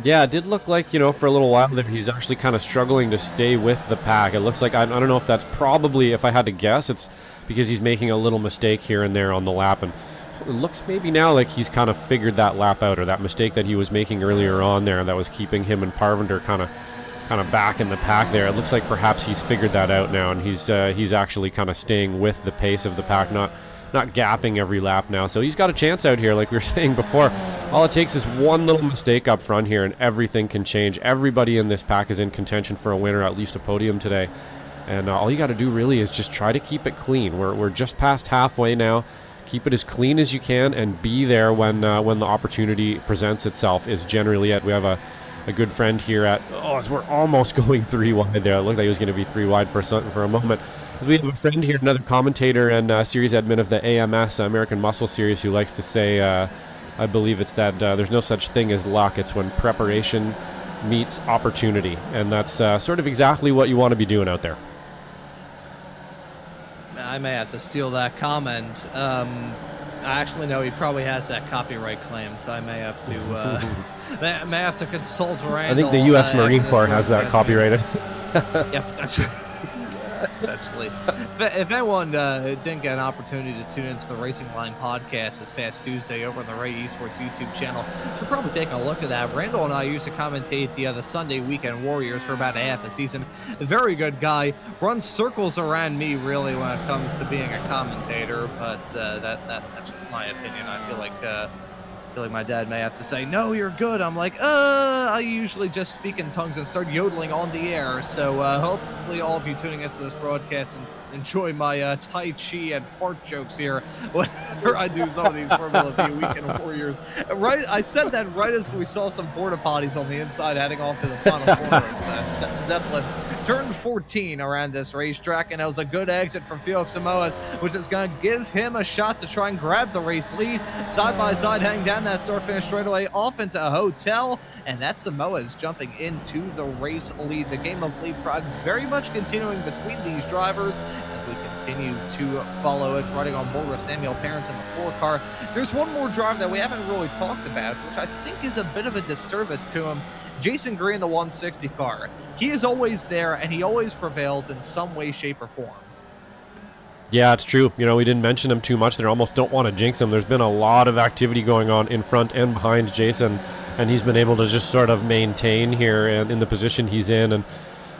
Yeah, it did look like, for a little while there, he's actually kind of struggling to stay with the pack. It looks like, I don't know if that's probably, if I had to guess, it's because he's making a little mistake here and there on the lap. And it looks maybe now like he's kind of figured that lap out, or that mistake that he was making earlier on there that was keeping him and Parvinder kind of back in the pack there. It looks like perhaps he's figured that out now, and he's actually kind of staying with the pace of the pack, not gapping every lap now. So he's got a chance out here, like we were saying before. All it takes is one little mistake up front here, and everything can change. Everybody in this pack is in contention for a win, or at least a podium today. And all you got to do really is just try to keep it clean. We're just past halfway now. Keep it as clean as you can, and be there when the opportunity presents itself is generally it. We have a good friend here at, we're almost going 3 wide there. It looked like it was going to be 3 wide for a moment. We have a friend here, another commentator and series admin of the AMS, American Muscle Series, who likes to say, I believe it's that there's no such thing as luck. It's when preparation meets opportunity. And that's sort of exactly what you want to be doing out there. I may have to steal that comment. I actually know he probably has that copyright claim, so I may have to may have to consult Randall. I think the U.S. Marine Corps has that copyrighted. Yep, that's right. Actually, if anyone didn't get an opportunity to tune into the Racing Line podcast this past Tuesday over on the Ray Esports YouTube channel, should probably take a look at that. Randall and I used to commentate the Sunday Weekend Warriors for about a half a season. A very good guy, runs circles around me really when it comes to being a commentator, but that's just my opinion. I feel like I feel like my dad may have to say, no, you're good. I'm like, I usually just speak in tongues and start yodeling on the air. So hopefully all of you tuning into this broadcast and enjoy my Tai Chi and fart jokes here whenever I do some of these Formula V Weekend Warriors. Right, I said that right as we saw some porta potties on the inside heading off to the final corner of Zeppelin. Turned 14 around this racetrack, and it was a good exit from Felix Samoas, which is going to give him a shot to try and grab the race lead. Side by side, hang down that start-finish straightaway off into a hotel, and that's Samoas jumping into the race lead. The game of leapfrog very much continuing between these drivers as we continue to follow it, riding on board with Samuel Parent in the 4-car. There's one more driver that we haven't really talked about, which I think is a bit of a disservice to him. Jason Green, the 160 car. He is always there, and he always prevails in some way, shape, or form. Yeah, it's true. You know, we didn't mention him too much there. Almost don't want to jinx him. There's been a lot of activity going on in front and behind Jason, and he's been able to just sort of maintain here and in the position he's in. And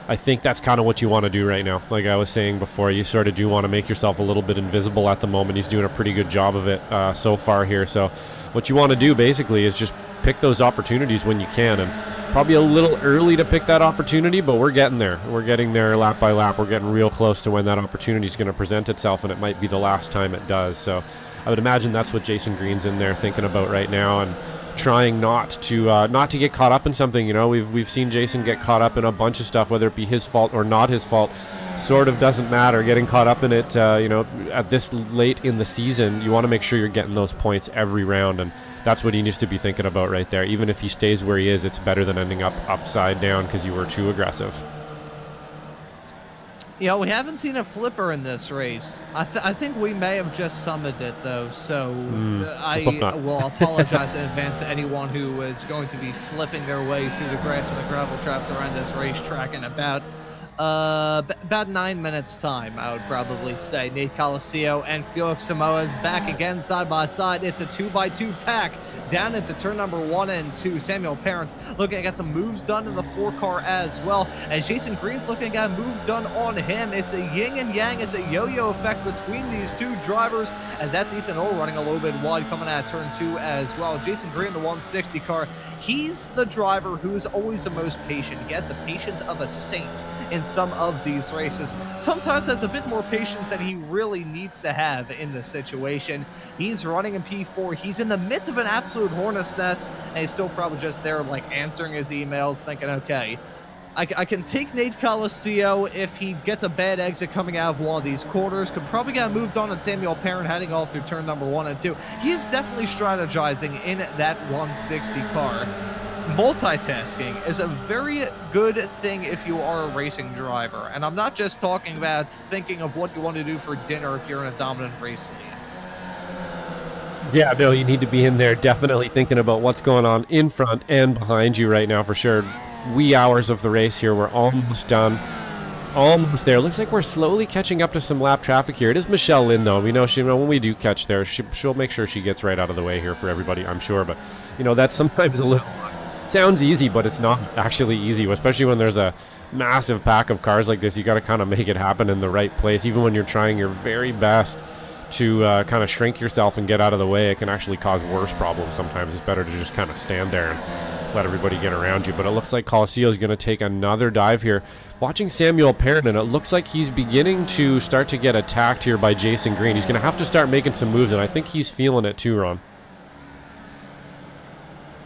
I think that's kind of what you want to do right now. Like I was saying before, you sort of do want to make yourself a little bit invisible at the moment. He's doing a pretty good job of it so far here. So what you want to do basically is just pick those opportunities when you can. And probably a little early to pick that opportunity, but we're getting there. We're getting there lap by lap. We're getting real close to when that opportunity is going to present itself, and it might be the last time it does. So I would imagine that's what Jason Green's in there thinking about right now, and trying not to get caught up in something. You know, we've seen Jason get caught up in a bunch of stuff, whether it be his fault or not his fault. Sort of doesn't matter. Getting caught up in it, you know, at this late in the season, you want to make sure you're getting those points every round, and that's what he needs to be thinking about right there. Even if he stays where he is, it's better than ending up upside down because you were too aggressive. You know, we haven't seen a flipper in this race. I think we may have just summoned it, though, so I will apologize in advance to anyone who is going to be flipping their way through the grass and the gravel traps around this racetrack in about 9 minutes time, I would probably say. Nate Coliseo and Felix Samoas back again side by side. It's a 2x2 pack down into turn number 1 and 2. Samuel Parent looking to get some moves done in the 4-car as well, as Jason Green's looking to get a move done on him. It's a yin and yang. It's a yo-yo effect between these two drivers, as that's Ethan Orr running a little bit wide coming out of turn 2 as well. Jason Green, the 160 car, he's the driver who is always the most patient. He has the patience of a saint in some of these races. Sometimes has a bit more patience than he really needs to have in this situation. He's running in P4. He's in the midst of an absolute hornet's nest, and he's still probably just there, like, answering his emails, thinking, okay, I can take Nate Coliseo if he gets a bad exit coming out of one of these quarters. Could probably get moved on, and Samuel Parent heading off through turn number 1 and 2. He is definitely strategizing in that 160 car. Multitasking is a very good thing if you are a racing driver, and I'm not just talking about thinking of what you want to do for dinner if you're in a dominant race lead. Yeah, Bill, you need to be in there definitely thinking about what's going on in front and behind you right now for sure. Wee hours of the race here. We're almost done. Almost there. Looks like we're slowly catching up to some lap traffic here. It is Michelle Lynn, though. We know when we do catch there, she'll make sure she gets right out of the way here for everybody, I'm sure. But, you know, that's sometimes a little... Sounds easy, but it's not actually easy, especially when there's a massive pack of cars like this. You got to kind of make it happen in the right place. Even when you're trying your very best to kind of shrink yourself and get out of the way, it can actually cause worse problems sometimes. It's better to just kind of stand there and let everybody get around you. But it looks like Coliseo is going to take another dive here. Watching Samuel Parent, and it looks like he's beginning to start to get attacked here by Jason Green. He's going to have to start making some moves, and I think he's feeling it too, Ron.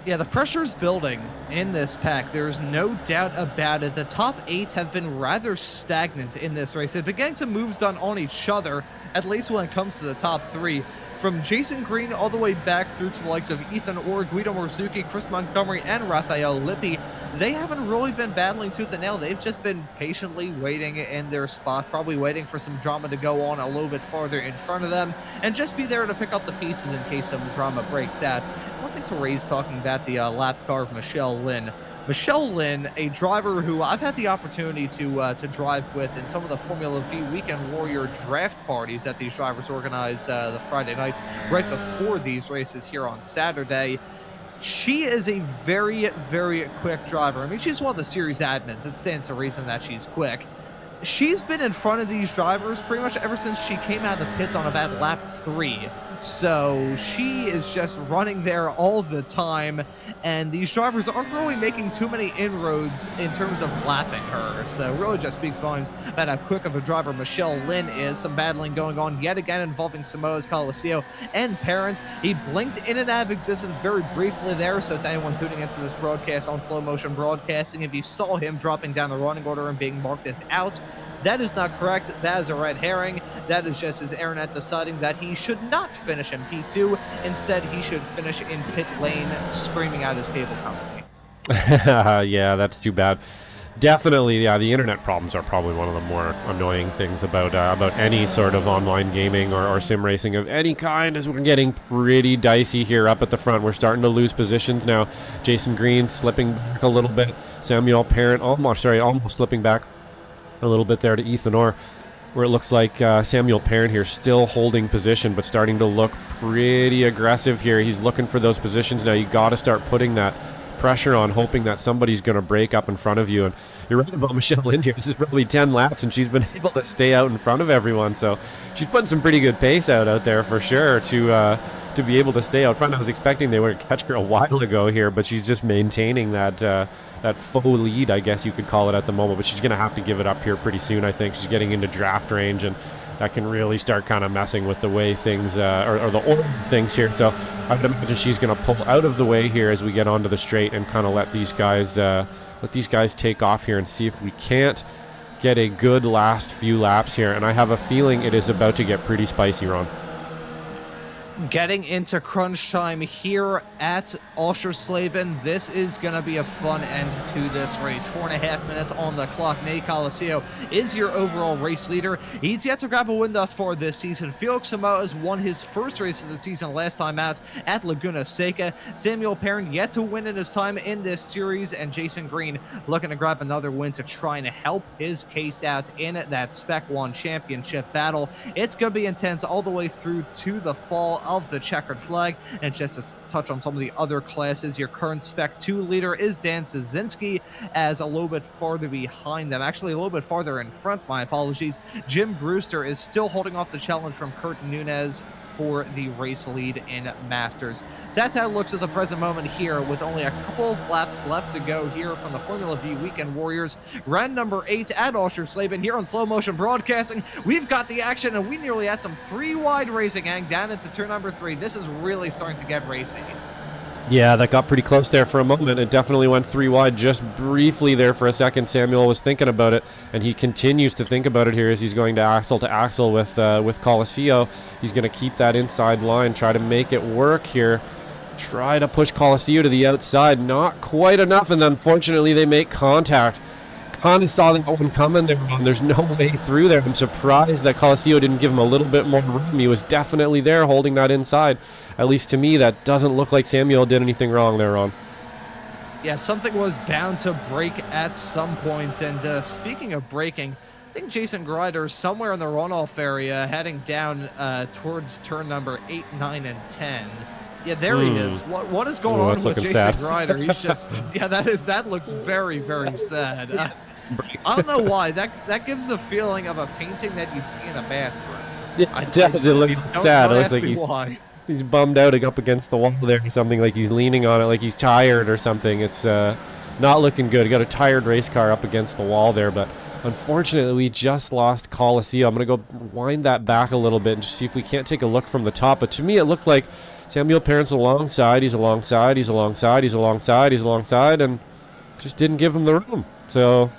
Yeah, the pressure's building in this pack. There's no doubt about it. The top 8 have been rather stagnant in this race. They've been getting some moves done on each other, at least when it comes to the top 3. From Jason Green all the way back through to the likes of Ethan Orr, Guido Morzuki, Chris Montgomery, and Raphael Lippi, they haven't really been battling tooth and nail. They've just been patiently waiting in their spots, probably waiting for some drama to go on a little bit farther in front of them, and just be there to pick up the pieces in case some drama breaks out. One thing to raise talking about the lap car of Michelle Lynn. Michelle Lynn, a driver who I've had the opportunity to drive with in some of the Formula V Weekend Warrior draft parties that these drivers organize the Friday nights right before these races here on Saturday. She is a very, very quick driver. I mean, she's one of the series admins. It stands to reason that she's quick. she's been in front of these drivers pretty much ever since she came out of the pits on about lap 3. So she is just running there all the time, and these drivers aren't really making too many inroads in terms of lapping her. So really just speaks volumes about how quick of a driver Michelle Lynn is. Some battling going on yet again involving Samoa's Coliseo and Parent. He blinked in and out of existence very briefly there, so to anyone tuning into this broadcast on slow motion broadcasting, if you saw him dropping down the running order and being marked as out, that is not correct. That is a red herring. That is just his Aeronet deciding that he should not finish in P2. Instead, he should finish in pit lane, screaming out his cable company. Yeah, that's too bad. Definitely, yeah, the internet problems are probably one of the more annoying things about any sort of online gaming or sim racing of any kind, as we're getting pretty dicey here up at the front. We're starting to lose positions now. Jason Green slipping back a little bit. Samuel Parent almost slipping back a little bit there to Ethan Orr, where it looks like Samuel Parent here still holding position, but starting to look pretty aggressive here. He's looking for those positions now. You got to start putting that pressure on, hoping that somebody's going to break up in front of you. And you're right about Michelle Lynn here. This is probably 10 laps, and she's been able to stay out in front of everyone. So she's putting some pretty good pace out there for sure to be able to stay out front. I was expecting they would catch her a while ago here, but she's just maintaining that faux lead, I guess you could call it at the moment. But she's going to have to give it up here pretty soon, I think. She's getting into draft range, and that can really start kind of messing with the way things, or the order of things here. So I would imagine she's going to pull out of the way here as we get onto the straight and kind of let these guys take off here and see if we can't get a good last few laps here. And I have a feeling it is about to get pretty spicy, Ron. Getting into crunch time here at Oschersleben. This is going to be a fun end to this race. 4.5 minutes on the clock. Nate Coliseo is your overall race leader. He's yet to grab a win thus far this season. Felix Samoa's won his first race of the season last time out at Laguna Seca. Samuel Perrin yet to win in his time in this series, and Jason Green looking to grab another win to try and help his case out in that Spec 1 championship battle. It's going to be intense all the way through to the fall of the checkered flag. And just to touch on some of the other classes, your current Spec 2 leader is Dan Szynski, as a little bit farther behind them, actually a little bit farther in front, my apologies, Jim Brewster is still holding off the challenge from Kurt Nunez for the race lead in Masters. So that's how it looks at the present moment here, with only a couple of laps left to go here from the Formula V Weekend Warriors. Round number 8 at Oschersleben here on Slow Motion Broadcasting. We've got the action, and we nearly had some 3-wide racing hang down into turn number 3. This is really starting to get racy. Yeah, that got pretty close there for a moment. It definitely went 3 wide just briefly there for a second. Samuel was thinking about it, and he continues to think about it here as he's going to axle with Coliseo. He's going to keep that inside line, try to make it work here. Try to push Coliseo to the outside. Not quite enough, and unfortunately they make contact. Kind of saw that one coming there, and there's no way through there. I'm surprised that Coliseo didn't give him a little bit more room. He was definitely there holding that inside. At least to me, that doesn't look like Samuel did anything wrong there, Ron. Yeah, something was bound to break at some point. And speaking of breaking, I think Jason Grider somewhere in the runoff area heading down towards turn number 8, 9, and 10. Yeah, there he is. What is going on with Jason Grider? He's just, yeah, that looks very, very sad. I don't know why. That gives the feeling of a painting that you'd see in a bathroom. Yeah, it definitely looks sad. It looks like he's bummed out up against the wall there or something, like he's leaning on it, like he's tired or something. It's not looking good. He got a tired race car up against the wall there, but unfortunately we just lost Coliseo. I'm going to go wind that back a little bit and just see if we can't take a look from the top. But to me it looked like Samuel Parent's alongside, he's alongside, and just didn't give him the room. So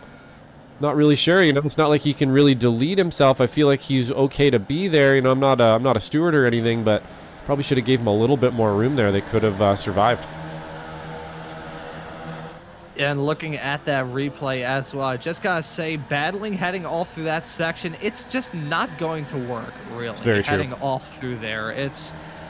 not really sure, it's not like he can really delete himself. I feel like he's okay to be there. I'm not a steward or anything, but probably should have gave him a little bit more room there. They could have survived. And looking at that replay as well, I just gotta say, battling heading off through that section, it's just not going to work, really. It's very heading true. Off through there.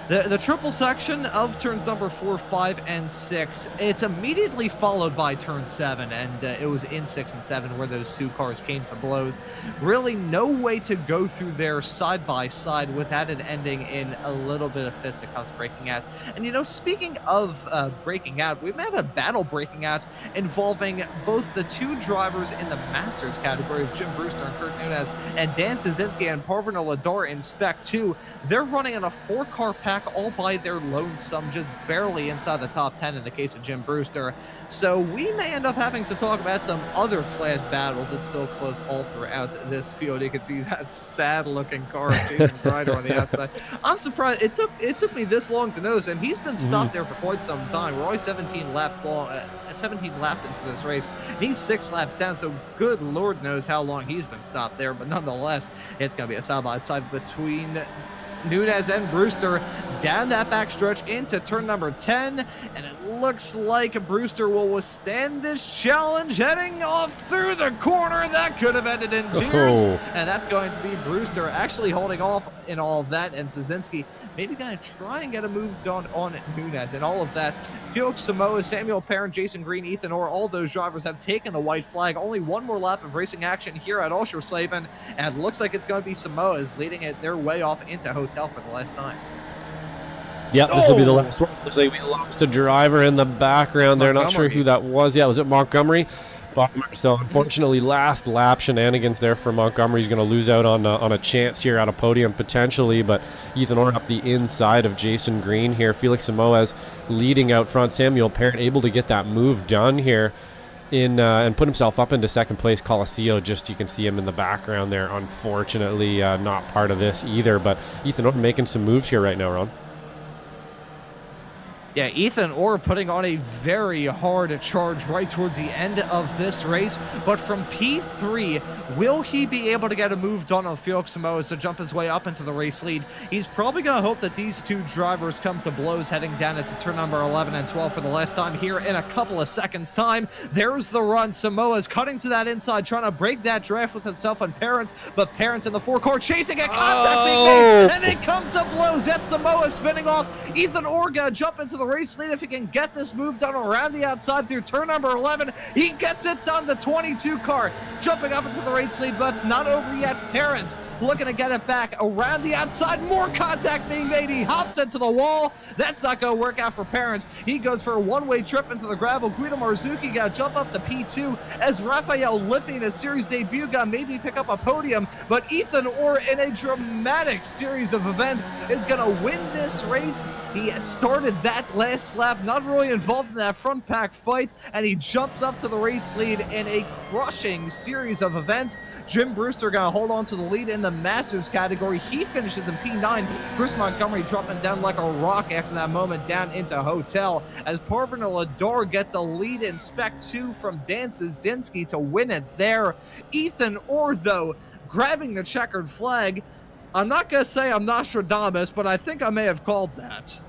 The triple section of turns number 4, 5, and 6, it's immediately followed by turn 7, and it was in 6 and 7 where those two cars came to blows. Really no way to go through there side by side without it ending in a little bit of fisticuffs breaking out. And, you know, speaking of breaking out, we may have a battle breaking out involving both the two drivers in the Masters category of Jim Brewster and Kurt Nunez, and Dan Szynski and Parvin Lador in Spec 2. They're running in a 4-car pack all by their lonesome, just barely inside the top 10 in the case of Jim Brewster. So we may end up having to talk about some other class battles. It's still close all throughout this field. You can see that sad-looking car of Jason Grider on the outside. I'm surprised it took me this long to notice him. He's been stopped there for quite some time. We're only 17 laps into this race, and he's 6 laps down. So good Lord knows how long he's been stopped there. But nonetheless, it's going to be a side-by-side between Nunez and Brewster down that backstretch into turn number 10, and it looks like Brewster will withstand this challenge, heading off through the corner. That could have ended in tears, and that's going to be Brewster actually holding off in all of that, and Szynski maybe going to try and get a move done on Nunez and all of that. Felix Samoa, Samuel Parent, Jason Green, Ethan Orr, all those drivers have taken the white flag. Only one more lap of racing action here at Oschersleben, and it looks like it's going to be Samoa's leading it their way off into hotel for the last time. Yeah, this will be the last one. Looks like we lost a driver in the background there. Not sure who that was. Yeah, was it Montgomery? So unfortunately, last lap shenanigans there for Montgomery. He's going to lose out on a chance here at a podium potentially, but Ethan Orr up the inside of Jason Green here. Felix Samoa's leading out front. Samuel Parent able to get that move done here and put himself up into second place. Coliseo, just you can see him in the background there. Unfortunately, not part of this either, but Ethan Orr making some moves here right now, Ron. Yeah, Ethan Orr putting on a very hard charge right towards the end of this race. But from P3, will he be able to get a move done on Felix Samoa to jump his way up into the race lead? He's probably going to hope that these two drivers come to blows heading down into turn number 11 and 12 for the last time here in a couple of seconds' time. There's the run. Samoa's cutting to that inside, trying to break that draft with himself and Parent, but Parent in the 4-car chasing it, contact being made, and they come to blows. That's Samoa spinning off. Ethan Orr gonna jump into the race lead if he can get this move done around the outside through turn number 11. He gets it done. The 22 car jumping up into the race lead, but it's not over yet. Parent looking to get it back around the outside. More contact being made. He hopped into the wall. That's not going to work out for Parent. He goes for a one-way trip into the gravel. Guido Marzuki got to jump up to P2 as Raphael Lippi in his series debut got maybe pick up a podium, but Ethan Orr in a dramatic series of events is going to win this race. He started that last lap, not really involved in that front pack fight, and he jumps up to the race lead in a crushing series of events. Jim Brewster going to hold on to the lead in the Masters category. He finishes in P9. Chris Montgomery dropping down like a rock after that moment down into hotel as Parvin Lador gets a lead in Spec 2 from Dan Szynski to win it there. Ethan Orr, though, grabbing the checkered flag. I'm not going to say I'm Nostradamus, but I think I may have called that.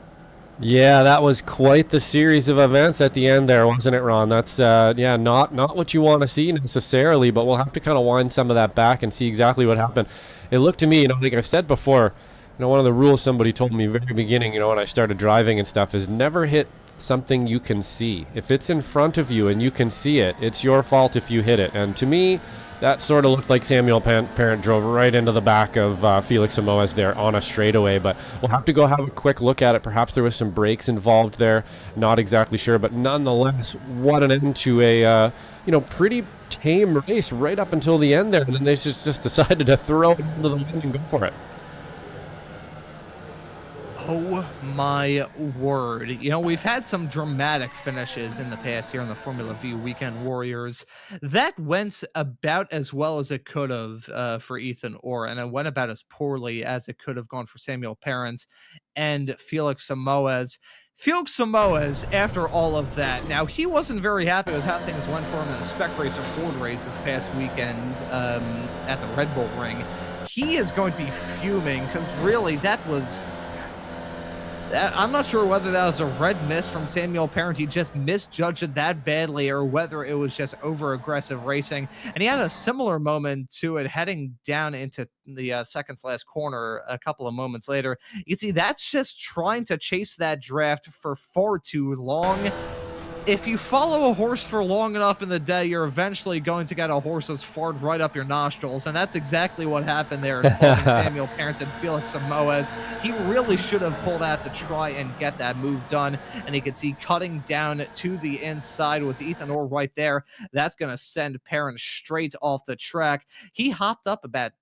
Yeah, that was quite the series of events at the end there, wasn't it, Ron? That's, not what you want to see necessarily, but we'll have to kind of wind some of that back and see exactly what happened. It looked to me, like I've said before, one of the rules somebody told me very beginning, when I started driving and stuff, is never hit something you can see. If it's in front of you and you can see it, it's your fault if you hit it. And to me, that sort of looked like Samuel Parent drove right into the back of Felix Samoa's there on a straightaway, but we'll have to go have a quick look at it. Perhaps there was some brakes involved there, not exactly sure, but nonetheless, what an end to a pretty tame race right up until the end there, and then they just decided to throw it into the wind and go for it. Oh my word. We've had some dramatic finishes in the past here in the Formula V Weekend Warriors. That went about as well as it could have for Ethan Orr, and it went about as poorly as it could have gone for Samuel Parent and Felix Samoa's. Felix Samoa's, after all of that, now he wasn't very happy with how things went for him in the Spec Racer Ford race this past weekend at the Red Bull Ring. He is going to be fuming because really that was I'm not sure whether that was a red miss from Samuel Parent. He just misjudged it that badly, or whether it was just over-aggressive racing. And he had a similar moment to it heading down into the second last corner a couple of moments later. You can see that's just trying to chase that draft for far too long. If you follow a horse for long enough in the day, you're eventually going to get a horse's fart right up your nostrils, and that's exactly what happened there involving Samuel Parent and Felix Samoas. He really should have pulled out to try and get that move done, and you can see cutting down to the inside with Ethan Orr right there. That's going to send Parent straight off the track. He hopped up about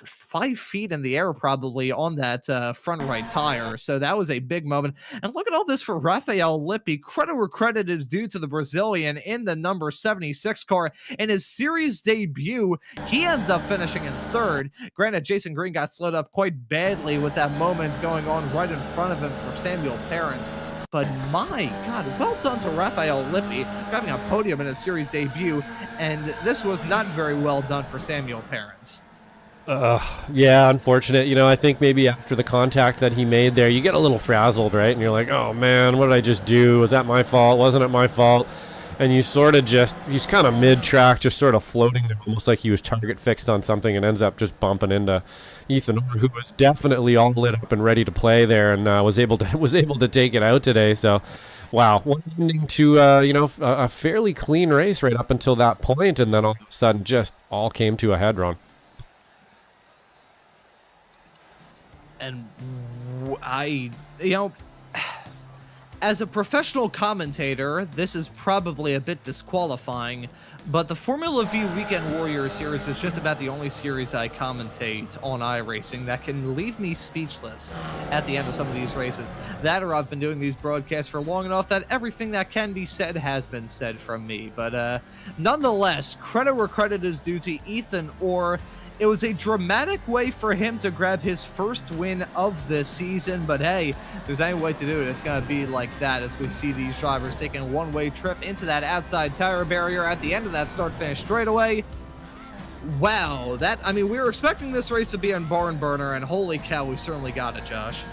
5 feet in the air probably on that front right tire. So that was a big moment. And look at all this for Rafael Lippi. Credit where credit is due to the Brazilian in the number 76 car. In his series debut, he ends up finishing in third. Granted, Jason Green got slowed up quite badly with that moment going on right in front of him for Samuel Parent. But my God, well done to Rafael Lippi, grabbing a podium in his series debut. And this was not very well done for Samuel Parent. Yeah, unfortunate. I think maybe after the contact that he made there, you get a little frazzled, right? And you're like, oh man, what did I just do? Was that my fault? Wasn't it my fault? And you sort of he's kind of mid-track, just sort of floating there, almost like he was target fixed on something, and ends up just bumping into Ethan Orr, who was definitely all lit up and ready to play there, and was able to take it out today. So, wow, one ending to a fairly clean race right up until that point, and then all of a sudden, just all came to a head, Ron. And as a professional commentator, this is probably a bit disqualifying, but the Formula V Weekend Warriors series is just about the only series I commentate on iRacing that can leave me speechless at the end of some of these races. That, or I've been doing these broadcasts for long enough that everything that can be said has been said from me. But nonetheless, credit where credit is due to Ethan Orr. It was a dramatic way for him to grab his first win of this season, but hey, if there's any way to do it, it's going to be like that as we see these drivers taking a one-way trip into that outside tire barrier at the end of that start-finish straightaway. Wow, we were expecting this race to be on Barn Burner, and holy cow, we certainly got it, Josh.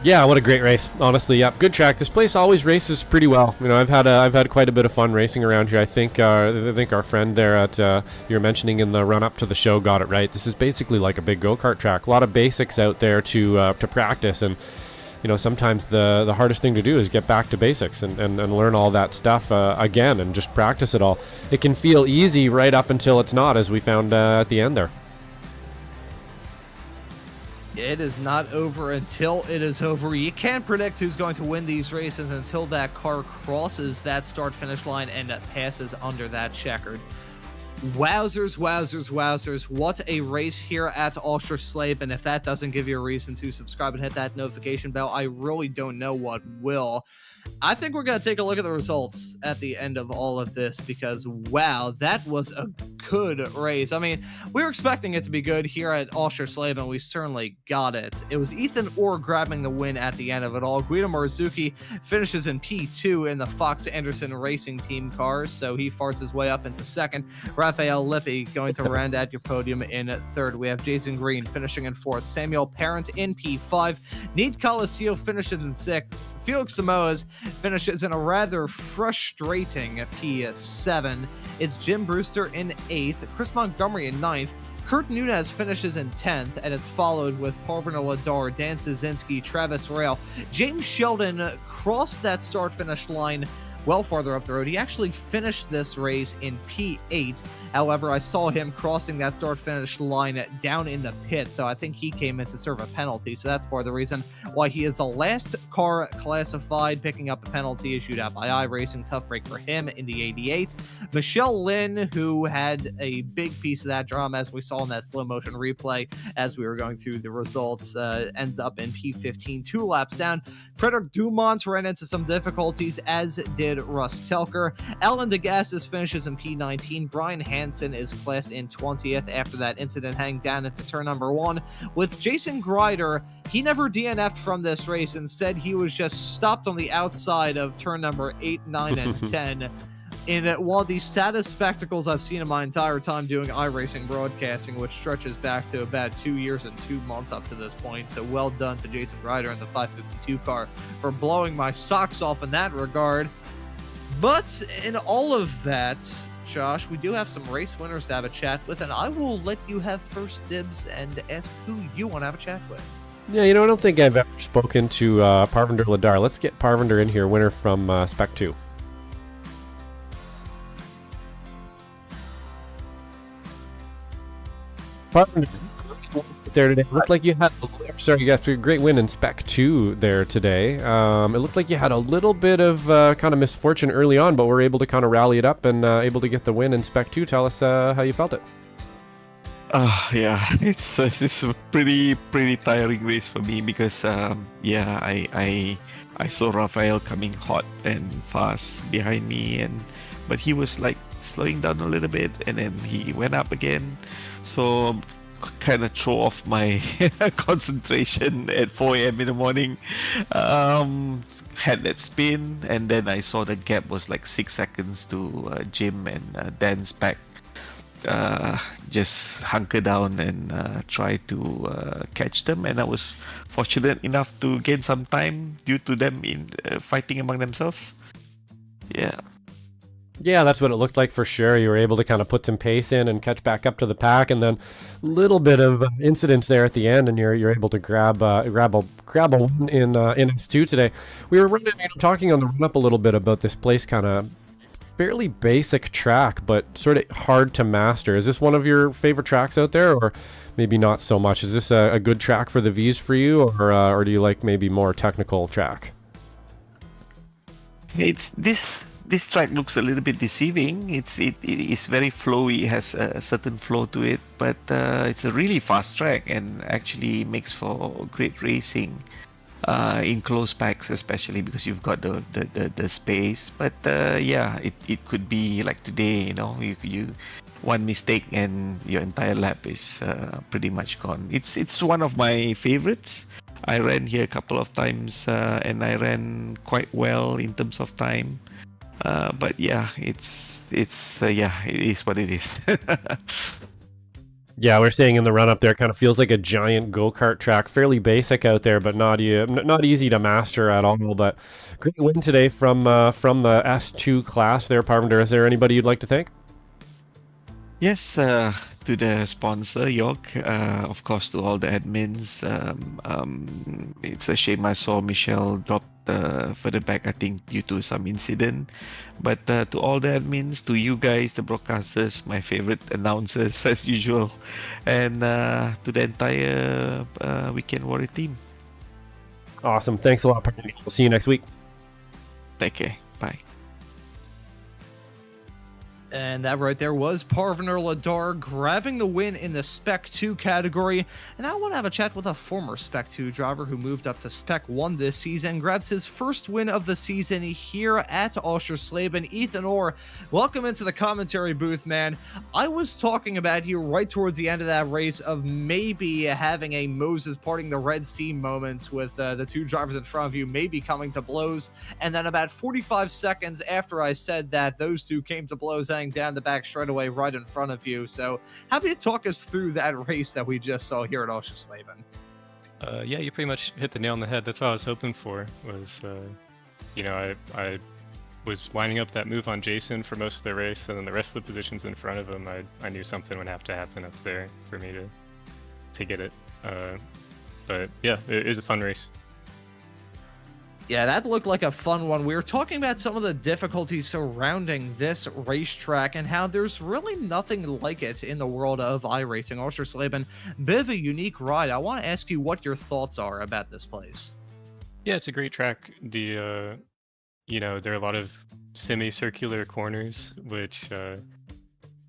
Yeah, what a great race. Honestly, yeah, good track. This place always races pretty well. I've had quite a bit of fun racing around here. I think our friend there at you were mentioning in the run up to the show got it right. This is basically like a big go-kart track. A lot of basics out there to practice, and sometimes the hardest thing to do is get back to basics and learn all that stuff again and just practice it all. It can feel easy right up until it's not, as we found at the end there. It is not over until it is over. You can't predict who's going to win these races until that car crosses that start-finish line and passes under that checkered. Wowzers, wowzers, wowzers. What a race here at Oschersleben. And if that doesn't give you a reason to subscribe and hit that notification bell, I really don't know what will. I think we're going to take a look at the results at the end of all of this because, wow, that was a good race. We were expecting it to be good here at Oschersleben. We certainly got it. It was Ethan Orr grabbing the win at the end of it all. Guido Marzuki finishes in P2 in the Fox Anderson Racing Team cars, so he farts his way up into second. Rafael Lippi going to round out your podium in third. We have Jason Green finishing in fourth. Samuel Parent in P5. Nate Colacio finishes in sixth. Felix Samoas finishes in a rather frustrating P7. It's Jim Brewster in 8th, Chris Montgomery in 9th, Kurt Nunez finishes in 10th, and it's followed with Parvin Ladar, Dan Szynski, Travis Rail. James Sheldon crossed that start-finish line well farther up the road. He actually finished this race in P8. However, I saw him crossing that start-finish line down in the pit, so I think he came in to serve a penalty. So that's part of the reason why he is the last car classified, picking up a penalty issued out by iRacing. Tough break for him in the 88. Michelle Lynn, who had a big piece of that drama, as we saw in that slow motion replay as we were going through the results, ends up in P15, 2 laps down. Frederick Dumont ran into some difficulties, as did Russ Telker. Alan DeGastis finishes in P19. Brian Hansen is classed in 20th after that incident heading down into turn number 1. With Jason Grider, he never DNF'd from this race. Instead, he was just stopped on the outside of turn number 8, 9, and 10. in one of the saddest spectacles I've seen in my entire time doing iRacing broadcasting, which stretches back to about 2 years and 2 months up to this point. So well done to Jason Ryder in the 552 car for blowing my socks off in that regard. But in all of that, Josh, we do have some race winners to have a chat with, and I will let you have first dibs and ask who you want to have a chat with. Yeah, I don't think I've ever spoken to Parvinder Ladar. Let's get Parvinder in here, winner from Spec 2. Parvinder, there today. Looked like you had you got a great win in Spec 2 there today. It looked like you had a little bit of kind of misfortune early on, but were able to kind of rally it up and able to get the win in Spec 2. Tell us how you felt it. Yeah, it's a pretty tiring race for me because I saw Rafael coming hot and fast behind me, but he was like slowing down a little bit, and then he went up again, so kind of throw off my concentration at 4 a.m. in the morning. Had that spin, and then I saw the gap was like 6 seconds to Jim and Dan's back. Just hunker down and try to catch them, and I was fortunate enough to gain some time due to them in fighting among themselves. Yeah, that's what it looked like for sure. You were able to kind of put some pace in and catch back up to the pack, and then a little bit of incidents there at the end, and you're able to grab a win in S2 today. We were talking on the run up a little bit about this place, kind of fairly basic track, but sort of hard to master. Is this one of your favorite tracks out there, or maybe not so much? Is this a good track for the V's for you, or do you like maybe more technical track? It's this track looks a little bit deceiving. It is very flowy, it has a certain flow to it, but it's a really fast track and actually makes for great racing in close packs, especially because you've got the space. But it could be like today, you one mistake and your entire lap is pretty much gone. It's one of my favorites. I ran here a couple of times and I ran quite well in terms of time. But yeah, it is what it is. Yeah, we're saying in the run up there, kind of feels like a giant go-kart track, fairly basic out there, but not easy to master at all. But great win today from the S2 class there, Parvinder. Is there anybody you'd like to thank? Yes, to the sponsor, York, of course, to all the admins. It's a shame I saw Michelle drop further back, I think, due to some incident. But to all the admins, to you guys, the broadcasters, my favorite announcers as usual, and to the entire Weekend Warrior team. Awesome. Thanks a lot, Parvinder. We'll see you next week. Take care. Bye. And that right there was Parvinder Ladar grabbing the win in the Spec 2 category. And I want to have a chat with a former Spec 2 driver who moved up to Spec 1 this season, grabs his first win of the season here at Oschersleben. Ethan Orr, welcome into the commentary booth, man. I was talking about you right towards the end of that race of maybe having a Moses parting the Red Sea moments with the two drivers in front of you, maybe coming to blows. And then about 45 seconds after I said that, those two came to blows, down the back straightaway right in front of you. So happy to talk us through that race that we just saw here at Oschersleben. Yeah, you pretty much hit the nail on the head. That's what I was hoping for. Was I was lining up that move on Jason for most of the race, and then the rest of the positions in front of him, I knew something would have to happen up there for me to get it. But yeah, it was a fun race. Yeah, that looked like a fun one. We were talking about some of the difficulties surrounding this racetrack and how there's really nothing like it in the world of iRacing. Oschersleben, bit of a unique ride. I want to ask you what your thoughts are about this place. Yeah, it's a great track. There are a lot of semicircular corners, which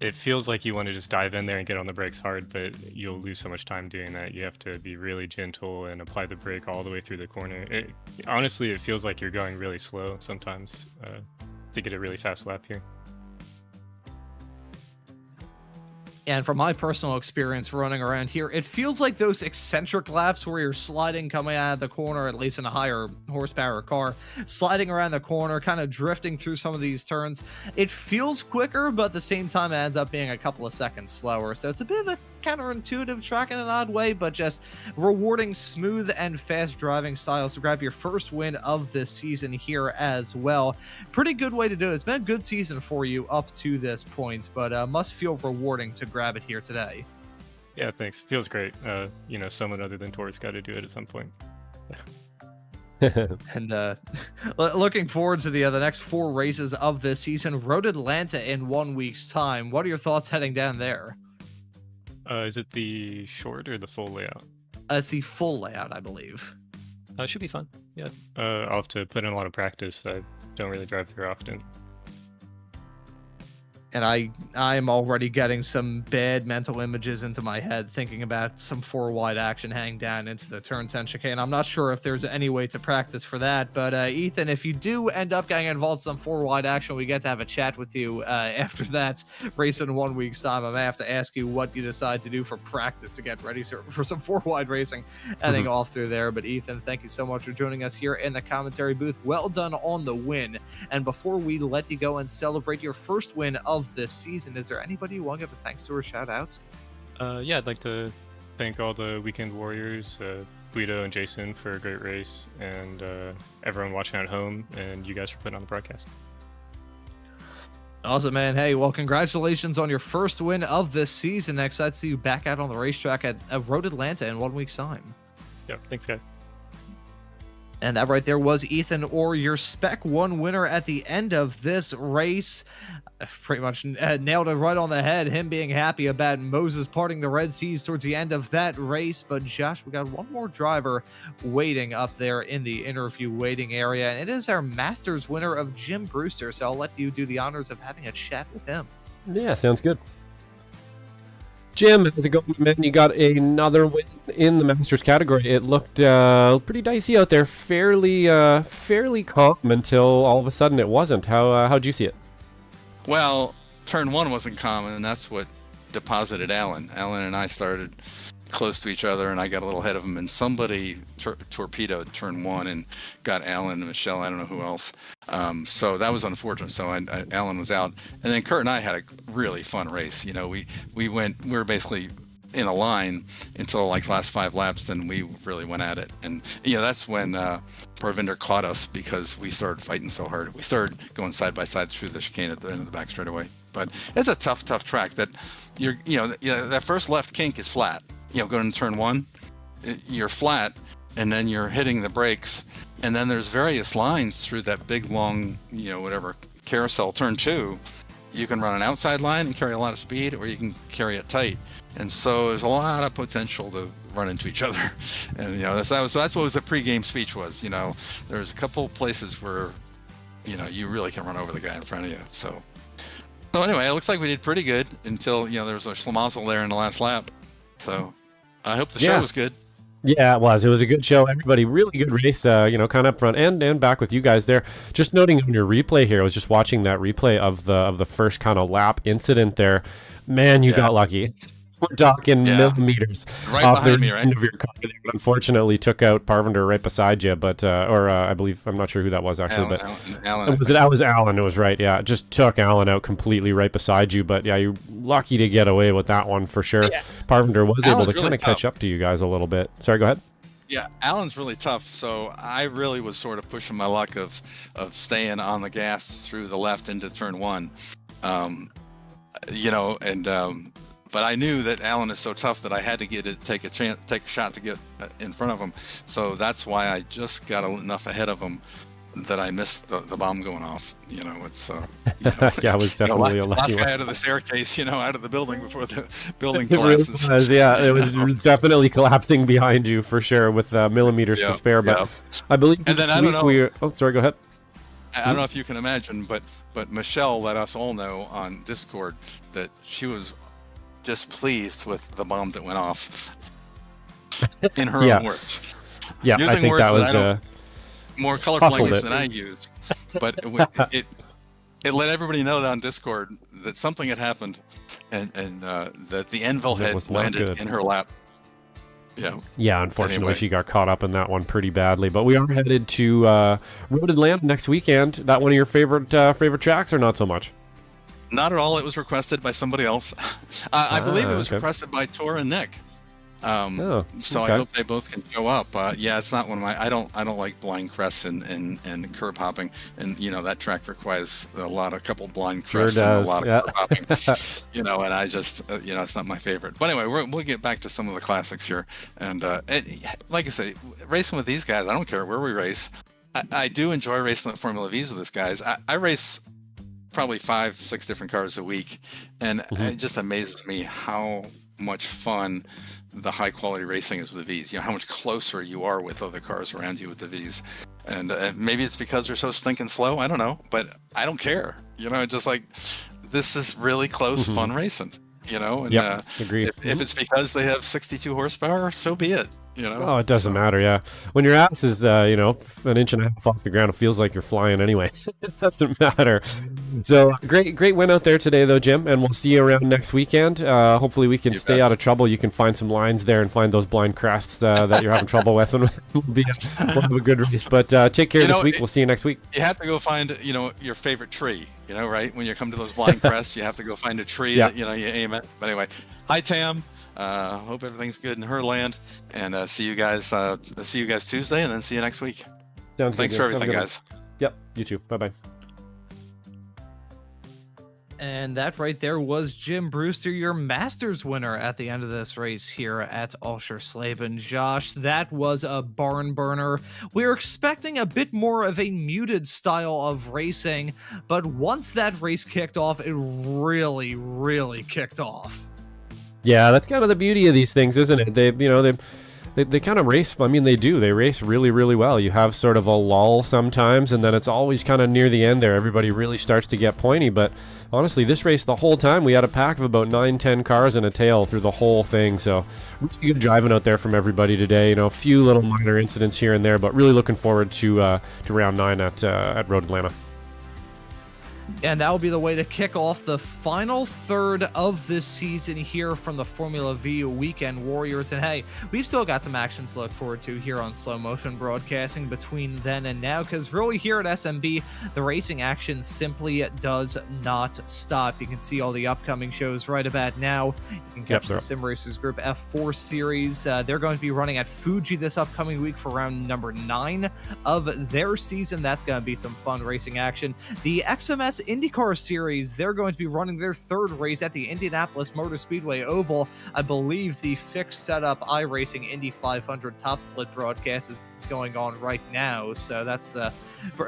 it feels like you want to just dive in there and get on the brakes hard, but you'll lose so much time doing that. You have to be really gentle and apply the brake all the way through the corner. Honestly, it feels like you're going really slow sometimes to get a really fast lap here. And from my personal experience running around here, it feels like those eccentric laps where you're sliding coming out of the corner, at least in a higher horsepower car, sliding around the corner, kind of drifting through some of these turns. It feels quicker, but at the same time, it ends up being a couple of seconds slower. So it's a bit of a counterintuitive track in an odd way, but just rewarding smooth and fast driving styles to grab your first win of this season here as well. Pretty good way to do it. It's been a good season for you up to this point, but must feel rewarding to grab it here today. Yeah, thanks. Feels great. Someone other than Tor's got to do it at some point. And looking forward to the next 4 races of this season. Road Atlanta in 1 week's time. What are your thoughts heading down there? Is it the short or the full layout? It's the full layout, I believe. Should be fun. Yeah. I'll have to put in a lot of practice. I don't really drive there often. And I'm already getting some bad mental images into my head thinking about some 4-wide action hang down into the turn 10 chicane. I'm not sure if there's any way to practice for that, but Ethan, if you do end up getting involved in some 4-wide action, we get to have a chat with you after that race in 1 week's time. I may have to ask you what you decide to do for practice to get ready for some 4-wide racing heading off through there. But Ethan, thank you so much for joining us here in the commentary booth. Well done on the win. And before we let you go and celebrate your first win of this season, is there anybody you want to give a thanks to or shout out? Yeah, I'd like to thank all the weekend warriors, Guido and Jason for a great race, and everyone watching at home, and you guys for putting on the broadcast. Awesome, man. Hey, well, congratulations on your first win of this season. Next, I'd see you back out on the racetrack at Road Atlanta in 1 week's time. Yeah, thanks, guys. And that right there was Ethan Orr, your Spec 1 winner at the end of this race. Pretty much nailed it right on the head, him being happy about Moses parting the Red Seas towards the end of that race. But Josh, we got one more driver waiting up there in the interview waiting area, and it is our Masters winner of Jim Brewster. So I'll let you do the honors of having a chat with him. Yeah, sounds good. Jim, how's it going, man? You got another win in the Masters category. It looked pretty dicey out there, fairly calm until all of a sudden it wasn't. How'd you see it? Well, turn 1 wasn't common, and that's what deposited Alan. Alan and I started close to each other, and I got a little ahead of him, and somebody torpedoed turn 1 and got Alan and Michelle, I don't know who else. So that was unfortunate. So Alan was out. And then Kurt and I had a really fun race. You know, we were basically in a line until like last 5 laps, then we really went at it. And that's when Parvinder caught us because we started fighting so hard. We started going side by side through the chicane at the end of the back straightaway. But it's a tough track that that first left kink is flat. Going into turn 1, you're flat, and then you're hitting the brakes, and then there's various lines through that big long carousel. Turn 2, you can run an outside line and carry a lot of speed, or you can carry it tight. And so there's a lot of potential to run into each other. And that's what the pregame speech was. There's a couple places where you really can run over the guy in front of you. So anyway, it looks like we did pretty good until there was a schlemazel there in the last lap. So I hope the show was good. Yeah, it was. It was a good show. Everybody, really good race, kind of up front and back with you guys there. Just noting on your replay here, I was just watching that replay of the first kind of lap incident there. Man, you got lucky. We're talking millimeters right off the me, right? end of your car. Unfortunately, took out Parvinder right beside you, but I believe, I'm not sure who that was actually, Alan. That was Alan. It was right. Yeah, it just took Alan out completely right beside you. But yeah, you're lucky to get away with that one for sure. Yeah. Parvinder was able to kind of catch up to you guys a little bit. Sorry, go ahead. Yeah, Alan's really tough. So I really was sort of pushing my luck of staying on the gas through the left into turn 1. But I knew that Alan is so tough that I had to take a shot to get in front of him. So that's why I just got enough ahead of him that I missed the bomb going off. It's yeah, it was definitely a lucky last guy one. out of the staircase, out of the building before the building It really collapses. was, yeah, it was definitely collapsing behind you for sure with millimeters to spare. But I believe and then I don't know. Oh, sorry, go ahead. I don't know if you can imagine, but Michelle let us all know on Discord that she was displeased with the bomb that went off in her own words. Yeah, using I think words that was more colorful language it. than I used. But it let everybody know on Discord that something had happened, and that the anvil That had was not landed good. in her lap. Yeah. Yeah, unfortunately, Anyway. she got caught up in that one pretty badly. But we are headed to Roaded Land next weekend. That one of your favorite tracks, or not so much? Not at all. It was requested by somebody else. I believe it was okay. requested by Tor and Nick. Oh, So okay. I hope they both can show up. Yeah, it's not one of my. I don't like blind crests and curb hopping, and that track requires a couple blind Sure crests and does. a lot of Yeah. curb hopping. And I just it's not my favorite. But anyway, we'll get back to some of the classics here, and like I say, racing with these guys, I don't care where we race. I do enjoy racing the Formula V's with these guys. I race probably 5-6 different cars a week, and it just amazes me how much fun the high quality racing is with the V's. How much closer you are with other cars around you with the V's, and maybe it's because they're so stinking slow. I don't know, but I don't care. Just like, this is really close, fun racing. And Agreed. if it's because they have 62 horsepower, so be it. Oh, it doesn't matter. Yeah, when your ass is an inch and a half off the ground, it feels like you're flying anyway. It doesn't matter. So great win out there today, though, Jim, and we'll see you around next weekend. Hopefully, we can stay out of trouble. You can find some lines there and find those blind crests that you're having trouble with, and we'll have a good race. But take care this week. We'll see you next week. You have to go find your favorite tree. Right when you come to those blind crests, you have to go find a tree that you aim at. But anyway, hi Tam. Hope everything's good in her land, and see you guys Tuesday, and then see you next week. Thanks for everything, guys. Yep, you too. Bye. And that right there was Jim Brewster, your Masters winner at the end of this race here at Oschersleben. Josh, that was a barn burner. We were expecting a bit more of a muted style of racing, but once that race kicked off, it really, really kicked off. Yeah, that's kind of the beauty of these things, isn't it? They kind of race. I mean, they do. They race really, really well. You have sort of a lull sometimes, and then it's always kind of near the end there. Everybody really starts to get pointy. But honestly, this race, the whole time, we had a pack of about 9-10 cars and a tail through the whole thing. So really good driving out there from everybody today. A few little minor incidents here and there, but really looking forward to round 9 at Road Atlanta. And that will be the way to kick off the final third of this season here from the Formula V Weekend Warriors. And hey, we've still got some action to look forward to here on Slow Motion Broadcasting between then and now, because really here at SMB, the racing action simply does not stop. You can see all the upcoming shows right about now. You can catch the Sim Racers Group F4 Series. They're going to be running at Fuji this upcoming week for round number 9 of their season. That's going to be some fun racing action. The XMS IndyCar Series, they're going to be running their third race at the Indianapolis Motor Speedway Oval. I believe the fixed setup iRacing Indy 500 top split broadcast is going on right now, so that's